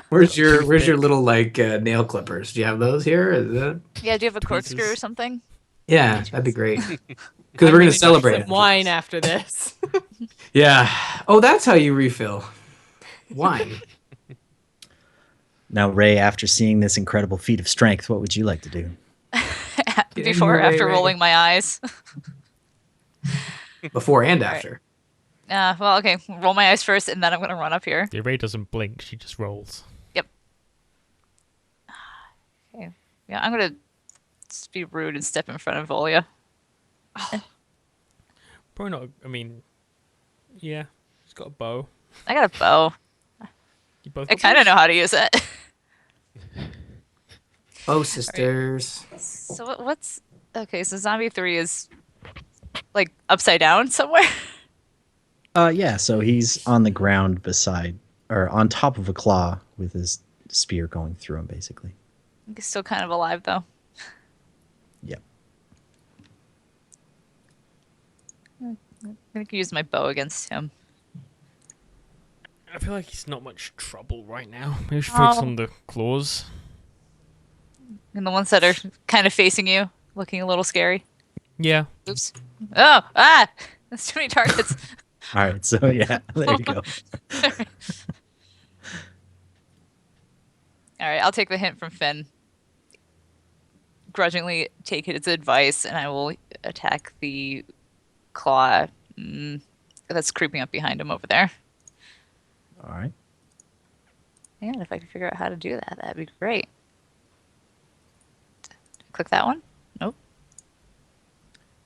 B: Where's your little like nail clippers? Do you have those here? Is that...
F: Yeah, do you have a corkscrew or
A: Tweezers.
F: something?
B: Yeah, that'd be great. Because
D: I'm
B: we're gonna
D: gonna
B: celebrate
D: drink
B: it.
D: some wine after this.
B: Yeah. Oh, that's how you refill wine.
C: Now, Ray, after seeing this incredible feat of strength, what would you like to do?
F: Before or after rolling my eyes?
B: Before and after.
F: Well, okay. Roll my eyes first, and then I'm going to run up here.
A: Yeah, Ray doesn't blink, she just rolls.
F: Yep. Okay. Yeah, I'm going to just be rude and step in front of Volia.
A: Probably not, I mean, yeah, she's got a bow.
F: I got a bow.
A: You both
F: I
A: got
F: kind of
A: bows?
F: know how to use it.
B: Oh, sisters.
F: So what's... Okay, so Zombie 3 is, like, upside down somewhere?
C: Yeah, so he's on the ground beside, or on top of a claw with his spear going through him, basically.
F: He's still kind of alive, though.
C: Yep.
F: I'm going to use my bow against him.
A: I feel like he's not much trouble right now. Maybe we should focus
F: Oh.
A: on the claws.
F: And the ones that are kind of facing you, looking a little scary.
A: Yeah.
F: Oops. Oh, ah! That's too many targets.
C: All right, so yeah, there you go.
F: All right, I'll take the hint from Finn. Grudgingly take his advice, and I will attack the claw that's creeping up behind him over there.
C: All right.
F: And if I could figure out how to do that, that'd be great. Click that one? Nope.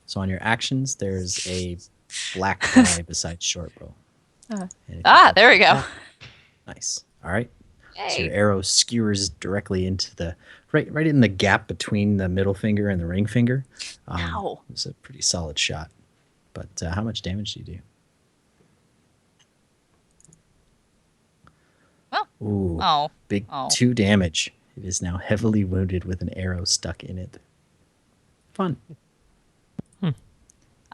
C: So on your actions, there's a black die beside short bow.
F: Uh-huh.
C: And if you
F: Ah,
C: have
F: there we go.
C: that- Nice. All right. So your
F: Yay.
C: arrow skewers directly into the right in the gap between the middle finger and the ring finger.
F: Ow.
C: It's a pretty solid shot. But how much damage do you do?
F: Well,
C: Ooh,
F: Oh.
C: big
F: oh.
C: 2 damage. It is now heavily wounded with an arrow stuck in it. Fun.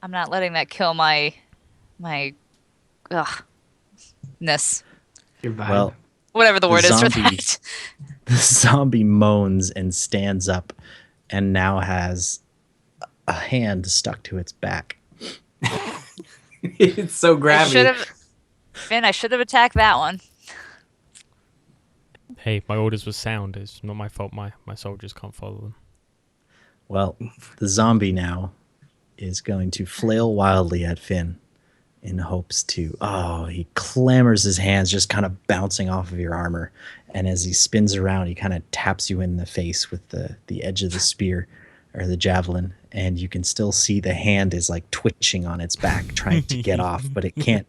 F: I'm not letting that kill my ness.
B: Your vibe.
C: Well,
F: Whatever the word is for
C: zombie-
F: that.
C: the zombie moans and stands up and now has a hand stuck to its back.
B: It's so
F: I
B: grabby.
F: should have Finn, I should have attacked that one.
A: Hey, my orders were sound. It's not my fault my soldiers can't follow them.
C: Well, the zombie now is going to flail wildly at Finn in hopes to... Oh, he clambers his hands, just kind of bouncing off of your armor. And as he spins around, he kind of taps you in the face with the edge of the spear or the javelin. And you can still see the hand is like twitching on its back, trying to get off, but it can't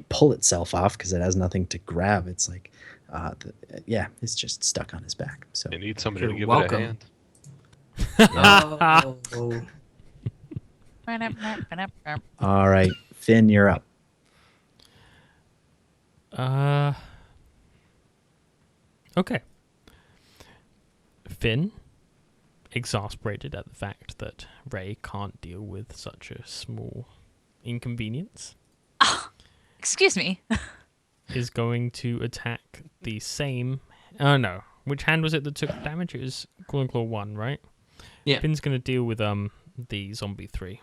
C: pull itself off because it has nothing to grab. It's like, it's just stuck on his back. So
E: You need somebody to
B: You're
E: give
B: welcome.
E: it a hand.
B: Oh.
C: all right, Finn, you're up.
A: Okay. Finn, exasperated at the fact that Ray can't deal with such a small inconvenience,
F: Excuse me.
A: is going to attack the same... Oh, no. Which hand was it that took damage? It was Claw Claw 1, right?
B: Yeah.
A: Finn's going to deal with the Zombie 3.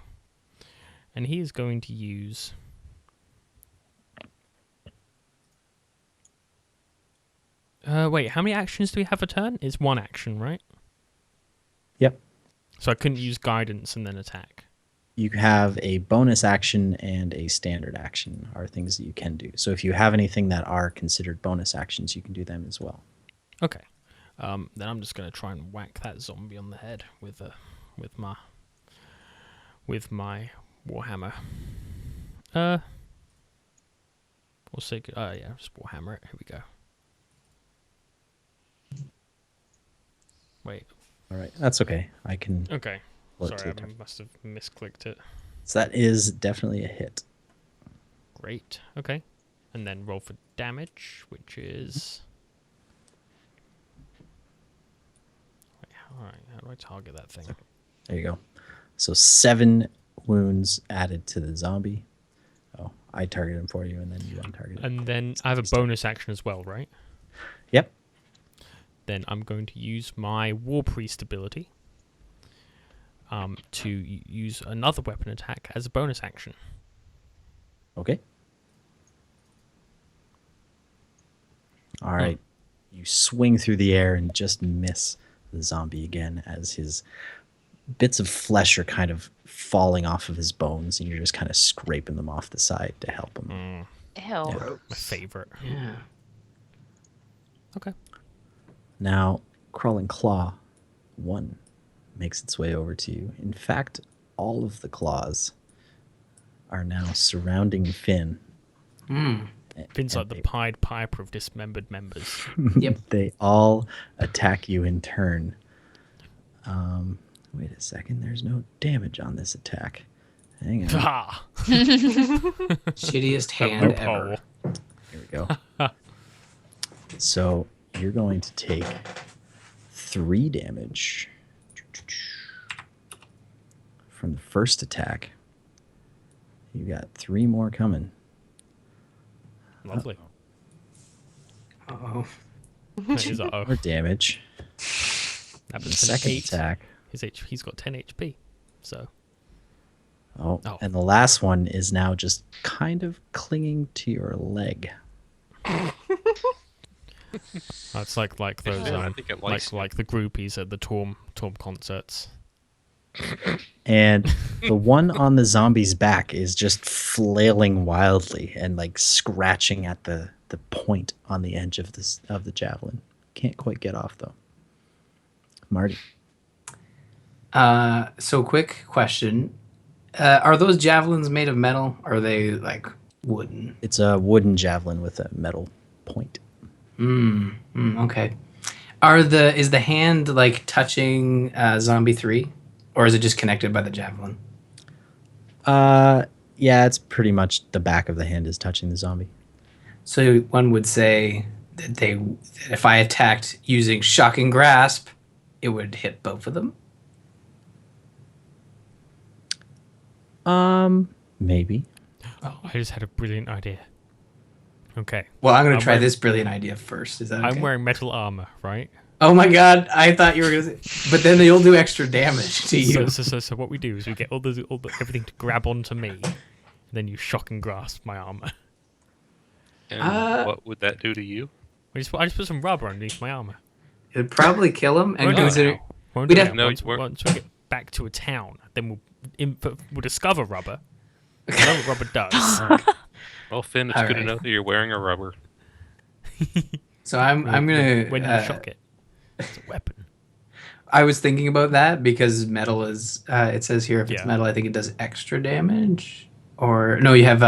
A: And he is going to use... wait, how many actions do we have a turn? It's 1 action, right?
C: Yep.
A: So I couldn't use guidance and then attack.
C: You have a bonus action and a standard action are things that you can do. So if you have anything that are considered bonus actions, you can do them as well.
A: Okay. Then I'm just going to try and whack that zombie on the head with my warhammer. We'll say, just warhammer it. Here we go. Wait.
C: All right, that's okay. I can.
A: Okay.
C: pull it
A: Sorry,
C: to
A: I
C: the
A: must have misclicked it.
C: So that is definitely a hit.
A: Great. Okay. And then roll for damage, which is. Wait, how do I target that thing?
C: There you go. So 7 wounds added to the zombie. Oh, I target him for you, and then you untarget him.
A: And then I have a bonus action as well, right?
C: Yep.
A: Then I'm going to use my War Priest ability to use another weapon attack as a bonus action.
C: Okay. All right. You swing through the air and just miss the zombie again as his bits of flesh are kind of falling off of his bones, and you're just kind of scraping them off the side to help him.
F: Ew.
A: My favorite.
B: Yeah.
A: Okay.
C: Now, Crawling Claw 1 makes its way over to you. In fact, all of the claws are now surrounding Finn.
A: Finn's like the
C: they-
A: Pied Piper of dismembered members.
B: Yep.
C: They all attack you in turn. Wait a second, there's no damage on this attack. Hang on.
A: Ah!
B: Shittiest hand
A: No
B: ever.
A: pole.
C: Here we go. So you're going to take 3 damage from the first attack. You got 3 more coming.
A: Lovely.
B: Uh-oh.
A: That is uh-oh.
C: More damage.
A: That
C: The
A: was
C: second
A: 8.
C: attack.
A: He's got 10 HP. So
C: Oh,
A: Oh.
C: and the last one is now just kind of clinging to your leg.
A: that's like those
E: I think it likes
A: like the groupies at the Torm concerts.
C: And the one on the zombie's back is just flailing wildly and like scratching at the point on the edge of the javelin. Can't quite get off though. Marty.
B: So quick question. Are those javelins made of metal? Or are they like wooden?
C: It's a wooden javelin with a metal point.
B: Okay. Is the hand like touching zombie 3? Or is it just connected by the javelin?
C: Yeah, it's pretty much the back of the hand is touching the zombie.
B: So one would say that if I attacked using shocking grasp, it would hit both of them.
C: Maybe.
A: Oh, I just had a brilliant idea. Okay.
B: Well, I'm going
A: I'm
B: to try
A: wearing-
B: this brilliant idea first. Is that okay?
A: I'm wearing metal armor, right?
B: Oh my god, I thought you were going to say... But then they'll do extra damage to you.
A: So what we do is we get all the everything to grab onto me, and then you shock and grasp my armor.
E: And what would that do to you?
A: I just put some rubber underneath my armor.
B: It'd probably kill him. And
A: Won't do it
B: consider...
A: now. Won't
B: We'd
A: do it
B: have-
A: now.
E: No,
A: Once we get back to a town, then we'll discover rubber. We'll know what rubber does.
E: Well, Finn, it's
B: All
E: good
B: right.
E: to know that you're wearing a rubber.
B: So I'm going to...
A: When you shock it, it's a weapon.
B: I was thinking about that because metal is... it says here if it's
A: Yeah.
B: metal, I think it does extra damage. Or... No, you have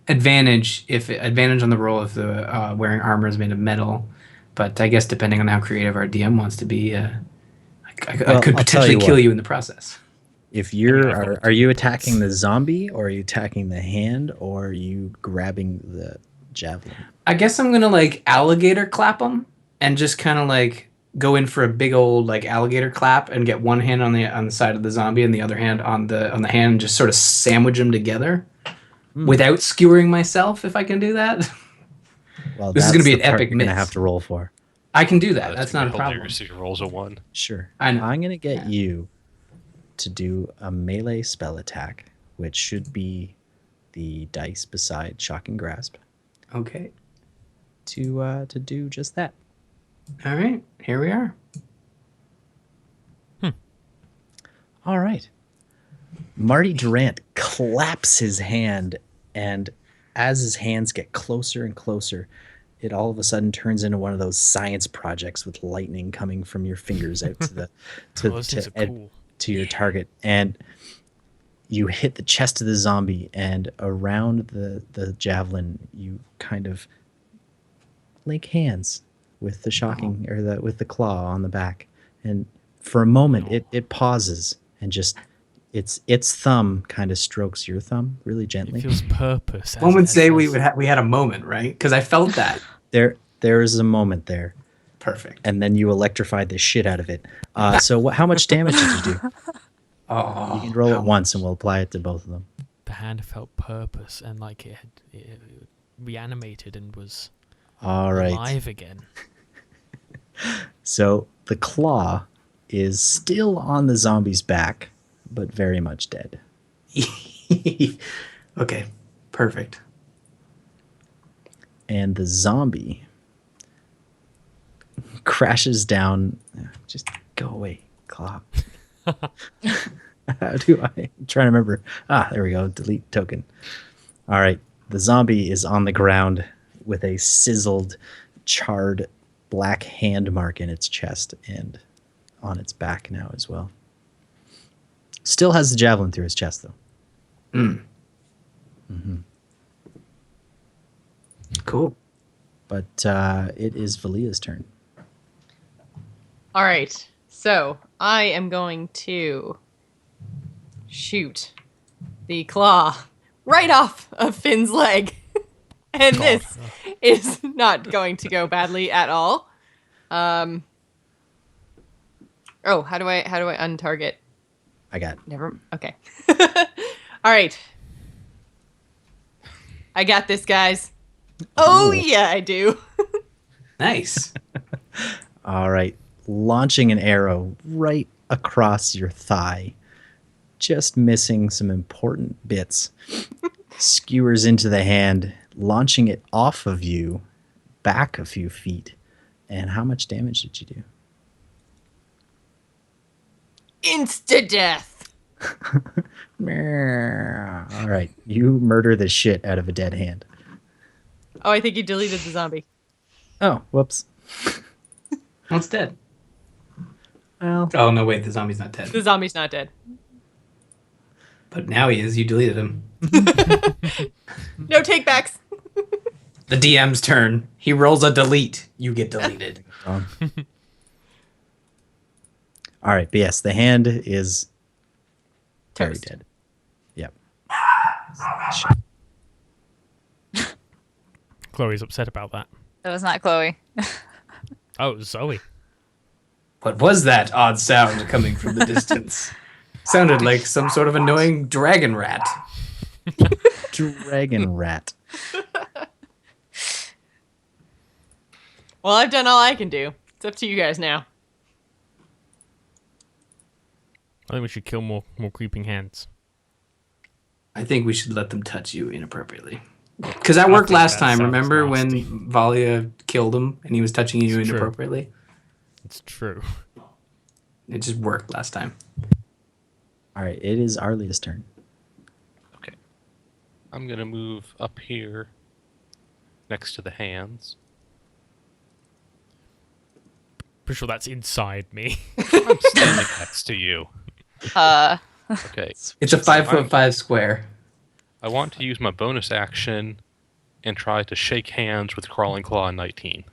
B: advantage advantage on the roll if the wearing armor is made of metal. But I guess depending on how creative our DM wants to be, I could
C: Well, I'll tell
B: potentially
C: you
B: kill
C: what.
B: you in the process.
C: If you're
A: I've got
C: are you attacking the zombie, or are you attacking the hand, or are you grabbing the javelin?
B: I guess I'm gonna like alligator clap him and just kind of like go in for a big old like alligator clap and get one hand on the side of the zombie and the other hand on the hand and just sort of sandwich them together without skewering myself. If I can do that,
C: Well,
B: This is
C: that's
B: gonna be
C: the
B: an
C: part
B: epic
C: you're gonna
B: miss.
C: have to roll for.
B: I can do that. That's
E: gonna
B: not a
E: be
B: problem.
E: hilarious if he rolls a 1.
C: Sure.
B: I know.
C: I'm gonna get you to do a melee spell attack, which should be the dice beside Shocking Grasp,
B: Okay.
C: to do just that.
B: All right. Here we are.
C: All right. Marty Durant claps his hand, and as his hands get closer and closer, it all of a sudden turns into one of those science projects with lightning coming from your fingers out to the
A: Those things are cool.
C: to your target, and you hit the chest of the zombie, and around the javelin you kind of link hands with the shocking or with the claw on the back, And for a moment, it pauses and just its thumb kind of strokes your thumb really
A: It
C: gently.
A: feels purpose.
B: One would say we had a moment, right? Because I felt that.
C: There is a moment there,
B: Perfect.
C: and then you electrified the shit out of it. So how much damage did you do?
B: Oh,
C: You can roll it once, and we'll apply it to both of them.
A: The hand felt purpose, and like it reanimated and was
C: All right.
A: alive again.
C: So the claw is still on the zombie's back, but very much dead.
B: Okay, perfect.
C: And the zombie crashes down. Just go away, claw. How do I'm trying to remember. There we go. Delete token. All right. The zombie is on the ground with a sizzled, charred black hand mark in its chest and on its back now as well. Still has the javelin through his chest, though.
B: Cool.
C: But it is Volia's turn.
D: All right. So I am going to shoot the claw right off of Finn's leg. And this is not going to go badly at all. How do I untarget?
C: I got it.
D: Never. Okay. All right. I got this, guys. Oh, yeah, I do.
B: Nice.
C: All right. Launching an arrow right across your thigh, just missing some important bits. Skewers into the hand, launching it off of you, back a few feet. And how much damage did you do?
D: Insta-death.
C: All right. You murder the shit out of a dead hand.
D: Oh, I think you deleted the zombie.
C: Oh, whoops.
B: Well, it's dead.
C: Well,
B: Oh, no, wait. The zombie's not dead.
D: The zombie's not dead.
B: But now he is. You deleted him.
D: No takebacks.
B: The DM's turn. He rolls a delete. You get deleted.
C: wrong. All right, but yes, the hand is very
D: Toast.
C: dead. Yep.
A: Chloe's upset about that.
F: That was not Chloe.
A: Oh, it was Zoe.
B: What was that odd sound coming from the distance? Sounded like some sort of annoying dragon rat.
C: Dragon rat.
D: Well, I've done all I can do. It's up to you guys now.
A: I think we should kill more creeping hands.
B: I think we should let them touch you inappropriately. Because that worked
A: think
B: last
A: that
B: time.
A: sounds
B: Remember
A: nasty.
B: when Volia killed him and he was touching you
A: It's true.
B: inappropriately?
A: It's true.
B: It just worked last time.
C: All right, it is Arlia's turn.
E: Okay. I'm going to move up here next to the hands.
A: Pretty sure that's inside me.
E: I'm standing next to you. Okay.
B: It's a 5'5" square.
E: I want to use my bonus action and try to shake hands with Crawling Claw 19.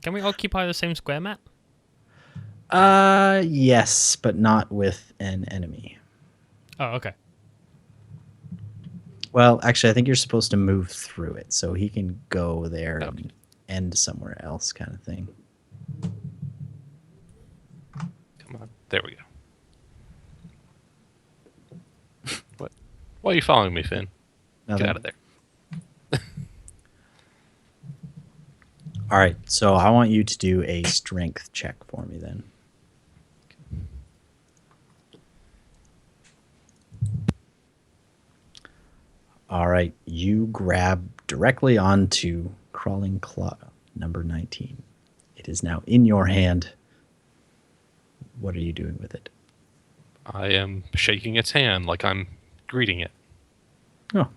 A: Can we occupy the same square, Matt?
C: Yes, but not with an enemy.
A: Oh, okay.
C: Well, actually, I think you're supposed to move through it, so he can go there
E: Okay.
C: and end somewhere else, kind of thing.
E: Come on. There we go. What? Why are you following me, Finn?
C: Nothing.
E: Get out of there.
C: All right, so I want you to do a strength check for me then. All right, you grab directly onto Crawling Claw number 19. It is now in your hand. What are you doing with it?
E: I am shaking its hand like I'm greeting it.
C: Oh,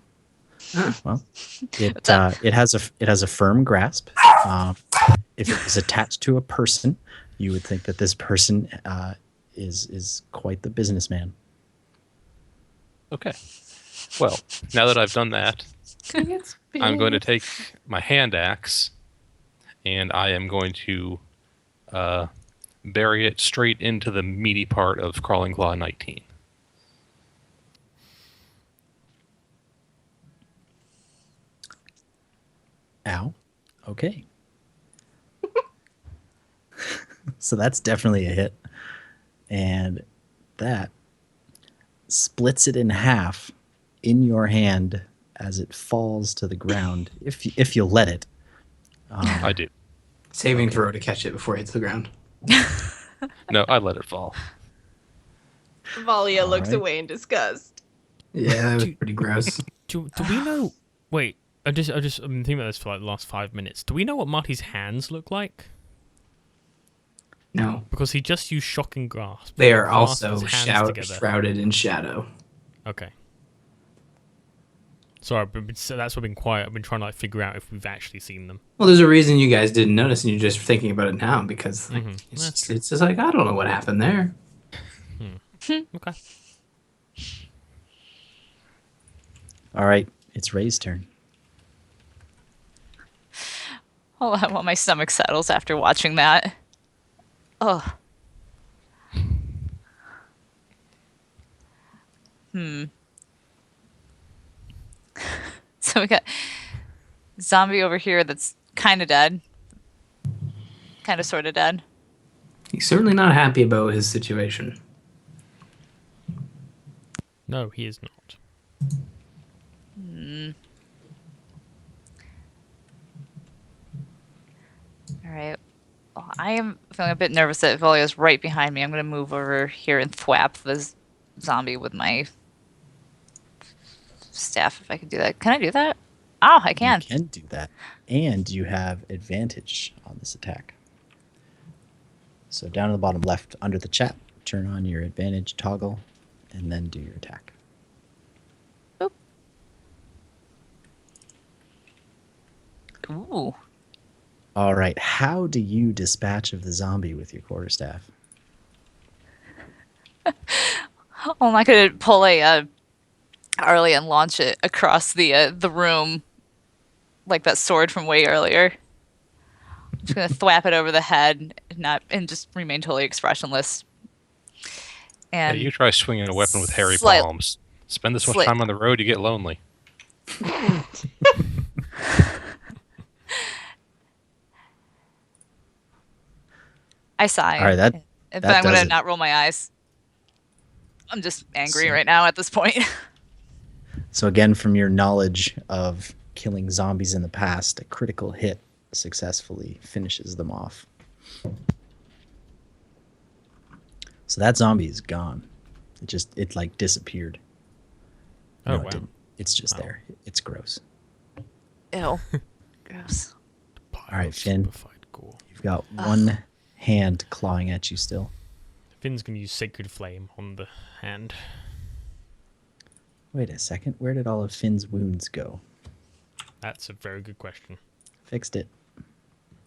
C: well, it has a firm grasp. If it was attached to a person, you would think that this person is quite the businessman.
E: Okay. Well, now that I've done that, I'm going to take my hand axe and I am going to bury it straight into the meaty part of Crawling Claw 19.
C: Ow. Okay. So that's definitely a hit. And that splits it in half in your hand as it falls to the ground, if you'll let it.
E: I do.
B: Saving throw to catch it before it hits the ground.
E: No, I let it fall.
D: Volia
C: All
D: looks
C: right.
D: away in disgust.
B: Yeah, that was pretty gross.
A: Do we know? Wait, I've been thinking about this for like the last 5 minutes. Do we know what Marty's hands look like?
B: No.
A: Because he just used shocking grasp.
B: They are
A: Grasped
B: also
A: his hands together.
B: shrouded in shadow.
A: Okay. Sorry, but so that's why I've been quiet. I've been trying to like figure out if we've actually seen them.
B: Well, there's a reason you guys didn't notice, and you're just thinking about it now because like,
A: That's
B: it's just like I don't know what happened there.
A: Okay.
C: All right, it's Ray's turn.
F: Oh, I want my stomach settles after watching that. Oh. So we got zombie over here that's kind of dead. Kind of sort of dead.
B: He's certainly not happy about his situation.
A: No, he is not.
F: All right. Well, I am feeling a bit nervous that Volia is right behind me. I'm going to move over here and thwap the zombie with my staff if I can do that. Can I do that? Oh, I can.
C: You can do that. And you have advantage on this attack. So down at the bottom left under the chat, turn on your advantage toggle and then do your attack.
F: Boop. Ooh.
C: All right. How do you dispatch of the zombie with your quarterstaff?
F: Oh, I'm not going to pull a Arlia and launch it across the room like that sword from way earlier. I'm just going to thwap it over the head and just remain totally expressionless. And
E: Hey, you try swinging a weapon with hairy
F: Slight-
E: palms. Spend this much
F: Slight-
E: time on the road, you get lonely.
F: I sigh.
C: All right, that
F: but I'm going
C: does
F: to
C: it.
F: not roll my eyes. I'm just angry
C: So-
F: right now at this point.
C: So again, from your knowledge of killing zombies in the past, a critical hit successfully finishes them off. So that zombie is gone. It like disappeared.
A: Oh,
C: No,
A: wow.
C: it didn't. It's just
A: Wow.
C: there. It's gross.
F: Ew. Gross.
C: All right, Finn.
A: Simplified gore.
C: You've got one hand clawing at you still.
A: Finn's going to use Sacred Flame on the hand.
C: Wait a second. Where did all of Finn's wounds go?
A: That's a very good question.
C: Fixed it.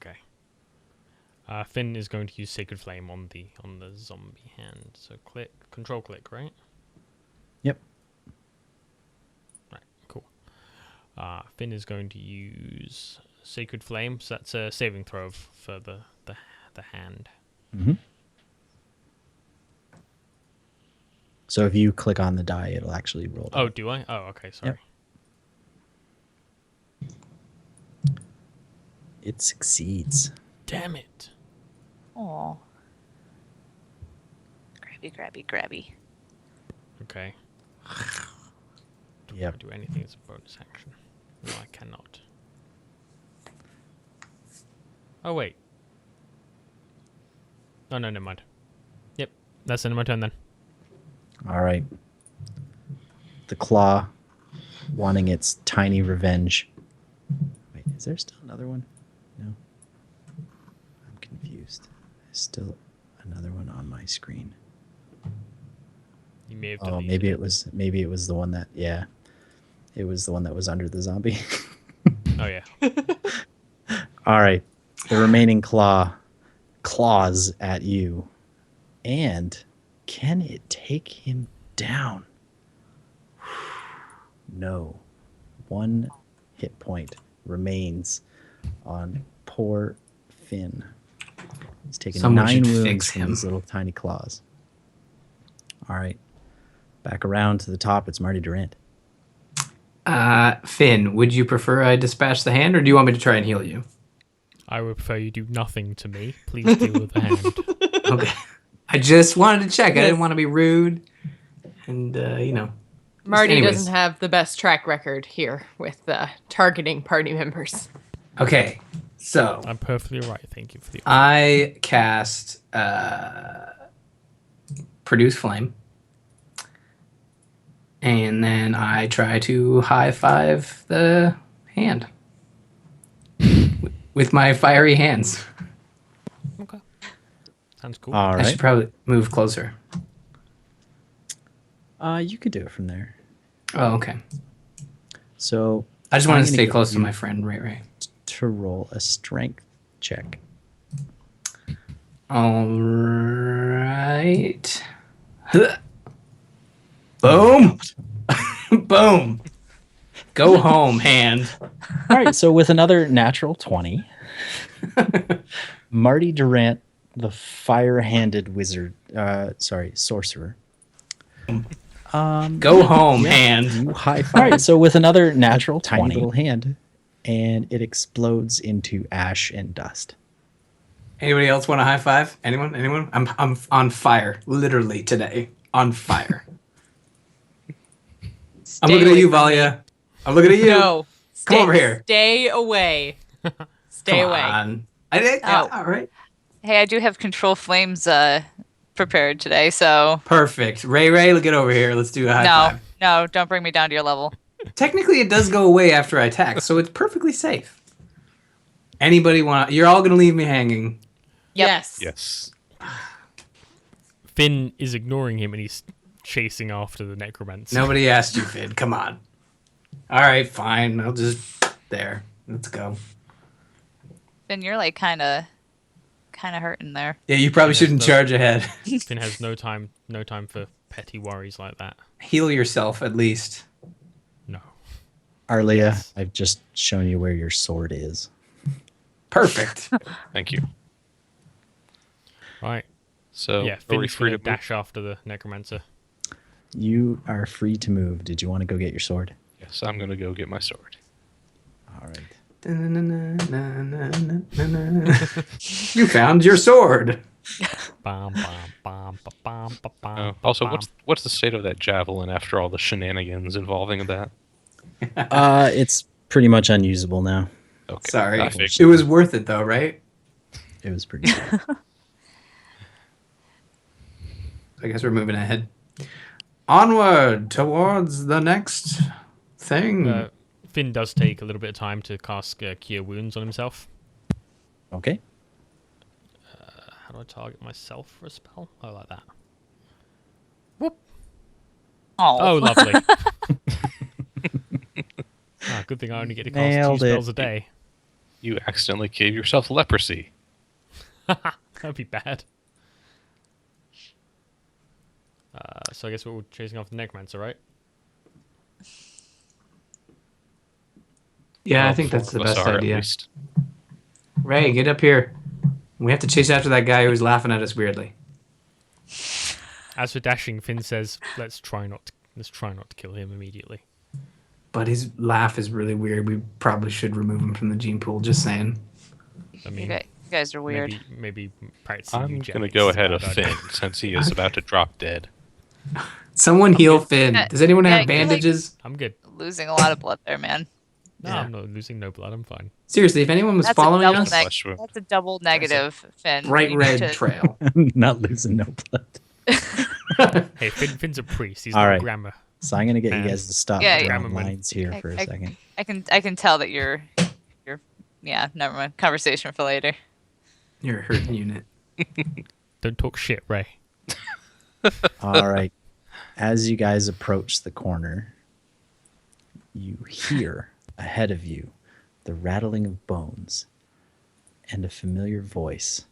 A: Okay. Finn is going to use Sacred Flame on the zombie hand. So control click, right?
C: Yep.
A: Right, cool. Finn is going to use Sacred Flame, so that's a saving throw for the hand.
C: Mm-hmm. So if you click on the die, it'll actually roll down.
A: Oh, do I? Oh, okay, sorry.
C: Yep. It succeeds.
A: Damn it.
F: Oh. Grabby.
A: Okay. Do
C: Yep.
A: I do anything as a bonus action? No, I cannot. Oh, wait. Oh, no, never mind. Yep, that's the end of my turn then.
C: All right. The claw, wanting its tiny revenge. Wait, is there still another one? No. I'm confused. There's still another one on my screen.
A: You may have
C: Oh,
A: deleted
C: maybe it was the one that it was the one that was under the zombie.
A: Oh, yeah.
C: All right. The remaining claws at you. And can it take him down? No. 1 hit point remains on poor Finn. He's taking
B: Someone
C: 9
B: should
C: wounds
B: fix
C: from
B: him.
C: his little tiny claws. All right. Back around to the top, it's Marty Durant.
B: Finn, would you prefer I dispatch the hand, or do you want me to try and heal you?
A: I would prefer you do nothing to me. Please deal with the hand.
B: Okay. I just wanted to check. I
D: Yes.
B: didn't want to be rude. And, you know.
D: Marty
B: anyways.
D: doesn't have the best track record here with targeting party members.
B: Okay. So,
A: I'm perfectly right. Thank you for the.
B: I cast Produce Flame. And then I try to high five the hand with my fiery hands.
A: Okay. Sounds cool.
C: All
B: I
C: right.
B: should probably move closer.
C: You could do it from there.
B: Oh, okay.
C: So
B: I just
C: I'm
B: wanted to
C: gonna
B: stay
C: get
B: close to
C: you
B: my friend Ray.
C: to roll a strength check.
B: All right. Boom. Boom. Go home, hand.
C: All right, so with another natural 20, Marty Durant, the fire-handed wizard, sorcerer.
B: Go home, hand.
C: You high five. All right, so with another natural tiny little hand, and it explodes into ash and dust.
B: Anybody else want a high five? Anyone? Anyone? I'm on fire, literally today. On fire. I'm looking at you, Volia. I'm looking at you.
D: No.
B: Come over here.
D: Stay away. Stay
B: Come
D: away.
B: on. I did.
F: Oh.
B: All right.
F: Hey, I do have control flames prepared today, so
B: Perfect. Ray, get over here. Let's do a high five.
F: no, don't bring me down to your level.
B: Technically, it does go away after I attack, so it's perfectly safe. Anybody want? You're all gonna leave me hanging.
F: Yep.
D: Yes.
E: Yes.
A: Finn is ignoring him and he's chasing after the necromancer.
B: Nobody asked you, Finn. Come on. All right, fine. I'll just there. Let's go.
F: Finn, you're like kind of hurting there.
B: Yeah, you probably
A: Yes,
B: shouldn't
A: no.
B: charge ahead.
A: Finn has no time for petty worries like that.
B: Heal yourself at least.
A: No.
C: Arlia,
A: Yes.
C: I've just shown you where your sword is.
B: Perfect.
E: Thank you.
A: Right.
E: So,
A: Yeah,
E: are we
A: Finn's
E: free
A: gonna
E: to move?
A: dash after the necromancer.
C: You are free to move. Did you want to go get your sword?
E: Yes, I'm going to go get my sword.
C: All right.
B: You found your sword.
A: Bam, bam, bam, ba, bam, ba, bam, ba,
E: Also,
A: bam.
E: what's the state of that javelin after all the shenanigans involving that?
C: It's pretty much unusable now.
E: Okay.
B: Sorry.
E: I figured.
B: It was worth it though, right?
C: It was pretty good.
B: I guess we're moving ahead. Onward towards the next thing.
A: Finn does take a little bit of time to cast Cure Wounds on himself.
C: Okay.
A: How do I target myself for a spell? Oh, like that. Whoop. Oh, lovely. Good thing I only get to cast
C: Nailed
A: 2
C: it.
A: spells a day.
E: You accidentally gave yourself leprosy.
A: That'd be bad. So I guess we're chasing after the necromancer, right?
B: Yeah, I
E: Well,
B: think that's the
E: four of us
B: best
E: are, at
B: idea.
E: least.
B: Ray, get up here. We have to chase after that guy who's laughing at us weirdly.
A: As for dashing, Finn says, "Let's try not to kill him immediately."
B: But his laugh is really weird. We probably should remove him from the gene pool. Just saying.
A: I
F: You
A: mean,
F: guys are weird.
A: maybe practicing
E: I'm going
A: eugenics
E: to go
A: is a
E: ahead of
A: bad idea.
E: Finn since he is about to drop dead.
B: Someone heal Finn.
F: Yeah,
B: Does anyone
F: yeah,
B: have
F: you're like-
B: bandages?
A: I'm good.
F: Losing a lot of blood there, man.
A: No,
B: Yeah.
A: I'm not losing no blood. I'm fine.
B: Seriously, if anyone was
F: That's a
B: following
F: double
B: us,
F: neg-
E: Flesh wound.
F: That's a double negative, Finn.
B: bright
F: You need
B: red
F: to-
B: trail.
C: Not losing no blood.
A: Hey, Finn's a priest. He's
C: All
A: not
C: right.
A: a grammar.
C: So I'm gonna get you guys to stop
F: Yeah,
C: drawing
A: yeah.
C: lines here
F: I-
C: for a second.
F: I can tell that you're yeah, never mind. Conversation for later.
B: You're a hurt unit.
A: Don't talk shit, Ray.
C: All right. As you guys approach the corner, you hear ahead of you the rattling of bones and a familiar voice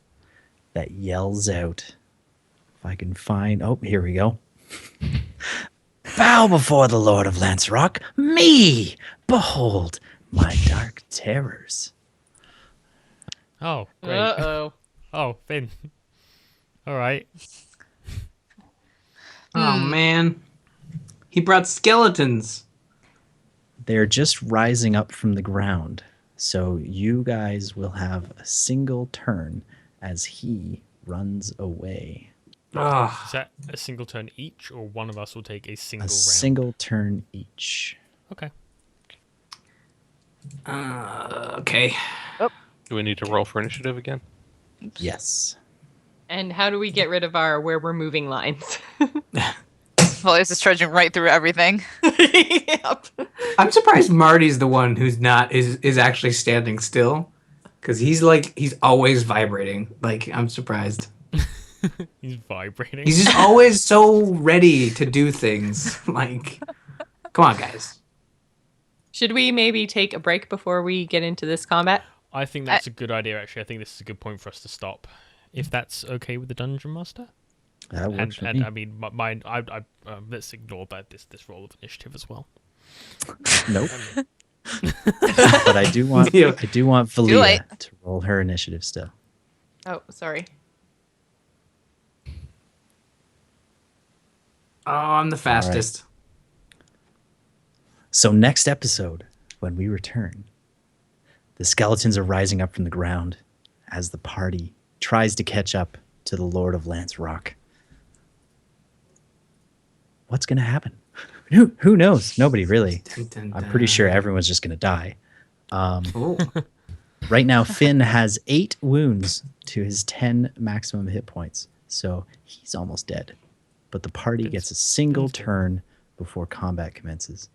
C: that yells out, if I can find, oh, here we go. Bow before the Lord of Lancerock, me! Behold my dark terrors.
A: Oh, great.
D: Uh-oh.
A: Oh, Finn. All right.
B: Oh man, he brought skeletons.
C: They're just rising up from the ground. So you guys will have a single turn as he runs away.
B: Oh,
A: Is that a single turn each, or one of us will take a single
C: A
A: round?
C: single turn each.
A: Okay.
B: okay.
E: Do we need to roll for initiative again?
C: Yes.
D: And how do we get rid of our where we're moving lines?
F: Well, it's just trudging right through everything.
D: Yep.
B: I'm surprised Marty's the one who's not is actually standing still, because he's always vibrating. Like, I'm surprised.
A: He's vibrating.
B: He's just always so ready to do things. Like, come on, guys.
D: Should we maybe take a break before we get into this combat?
A: I think that's a good idea, actually. I think this is a good point for us to stop. If that's okay with the Dungeon Master?
C: That works for
A: And
C: me.
A: I mean, let's ignore that this roll of initiative as well.
C: Nope. But I do want
B: Yeah.
C: Volia
F: late.
C: to roll her initiative still.
D: Oh, sorry.
B: Oh, I'm the fastest.
C: So next episode, when we return, the skeletons are rising up from the ground as the party tries to catch up to the Lord of Lance Rock. What's going to happen? Who knows? Nobody really.
B: Dun, dun,
C: I'm pretty sure everyone's just going to die.
B: Oh,
C: Right now, Finn has 8 wounds to his 10 maximum hit points, so he's almost dead. But the party gets a single turn before combat commences.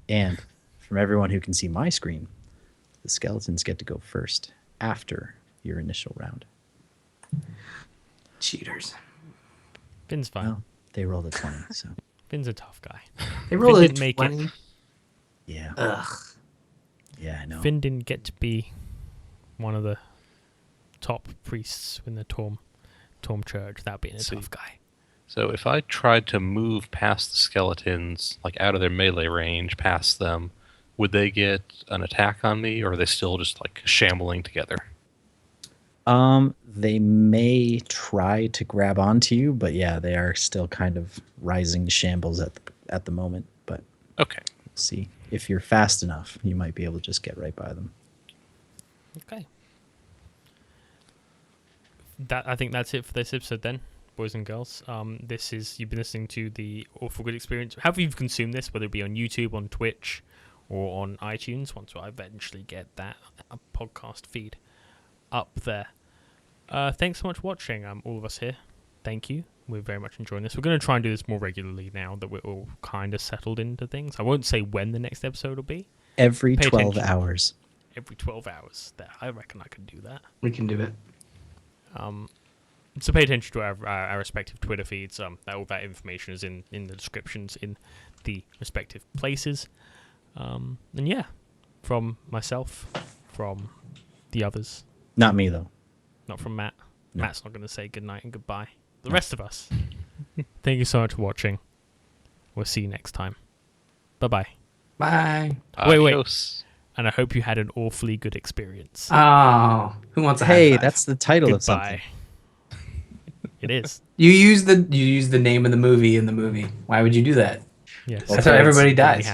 C: And from everyone who can see my screen, the skeletons get to go first after your initial round.
B: cheaters.
A: Finn's fine.
C: Well, they rolled a 20, so
A: Finn's a tough guy.
B: They rolled a
A: didn't make it.
B: 20.
C: yeah.
B: Ugh.
C: Yeah, I know.
A: Finn didn't get to be one of the top priests in the Torm Church. That being a
E: See.
A: tough guy.
E: So if I tried to move past the skeletons, like out of their melee range, past them, would they get an attack on me, or are they still just like shambling together?
C: They may try to grab onto you, but yeah, they are still kind of rising to shambles at the moment. But
E: Okay.
C: we'll see. If you're fast enough, you might be able to just get right by them.
A: Okay. I think that's it for this episode then, boys and girls. You've been listening to the Awful Good Experience. However you've consumed this, whether it be on YouTube, on Twitch, or on iTunes, once I eventually get that podcast feed up there. Thanks so much for watching, all of us here. Thank you. We're very much enjoying this. We're going to try and do this more regularly now that we're all kind of settled into things. I won't say when the next episode will be.
C: Every
A: Pay
C: 12
A: attention.
C: hours.
A: Every 12 hours. I reckon I could do that.
B: We can do it.
A: So pay attention to our respective Twitter feeds. All that information is in the descriptions in the respective places. And yeah, from myself, from the others,
C: Not me, though.
A: not from Matt.
C: No.
A: Matt's not going to say goodnight and goodbye. The rest of us, thank you so much for watching. We'll see you next time. Bye-bye.
B: Bye.
A: Wait.
E: Adios.
A: And I hope you had an awfully good experience.
B: Oh, who wants a high
C: Hey,
B: five?
C: that's the title of something.
A: Goodbye. It is.
B: You use the name of the movie in the movie. Why would you do that?
A: Yes.
B: That's how everybody dies.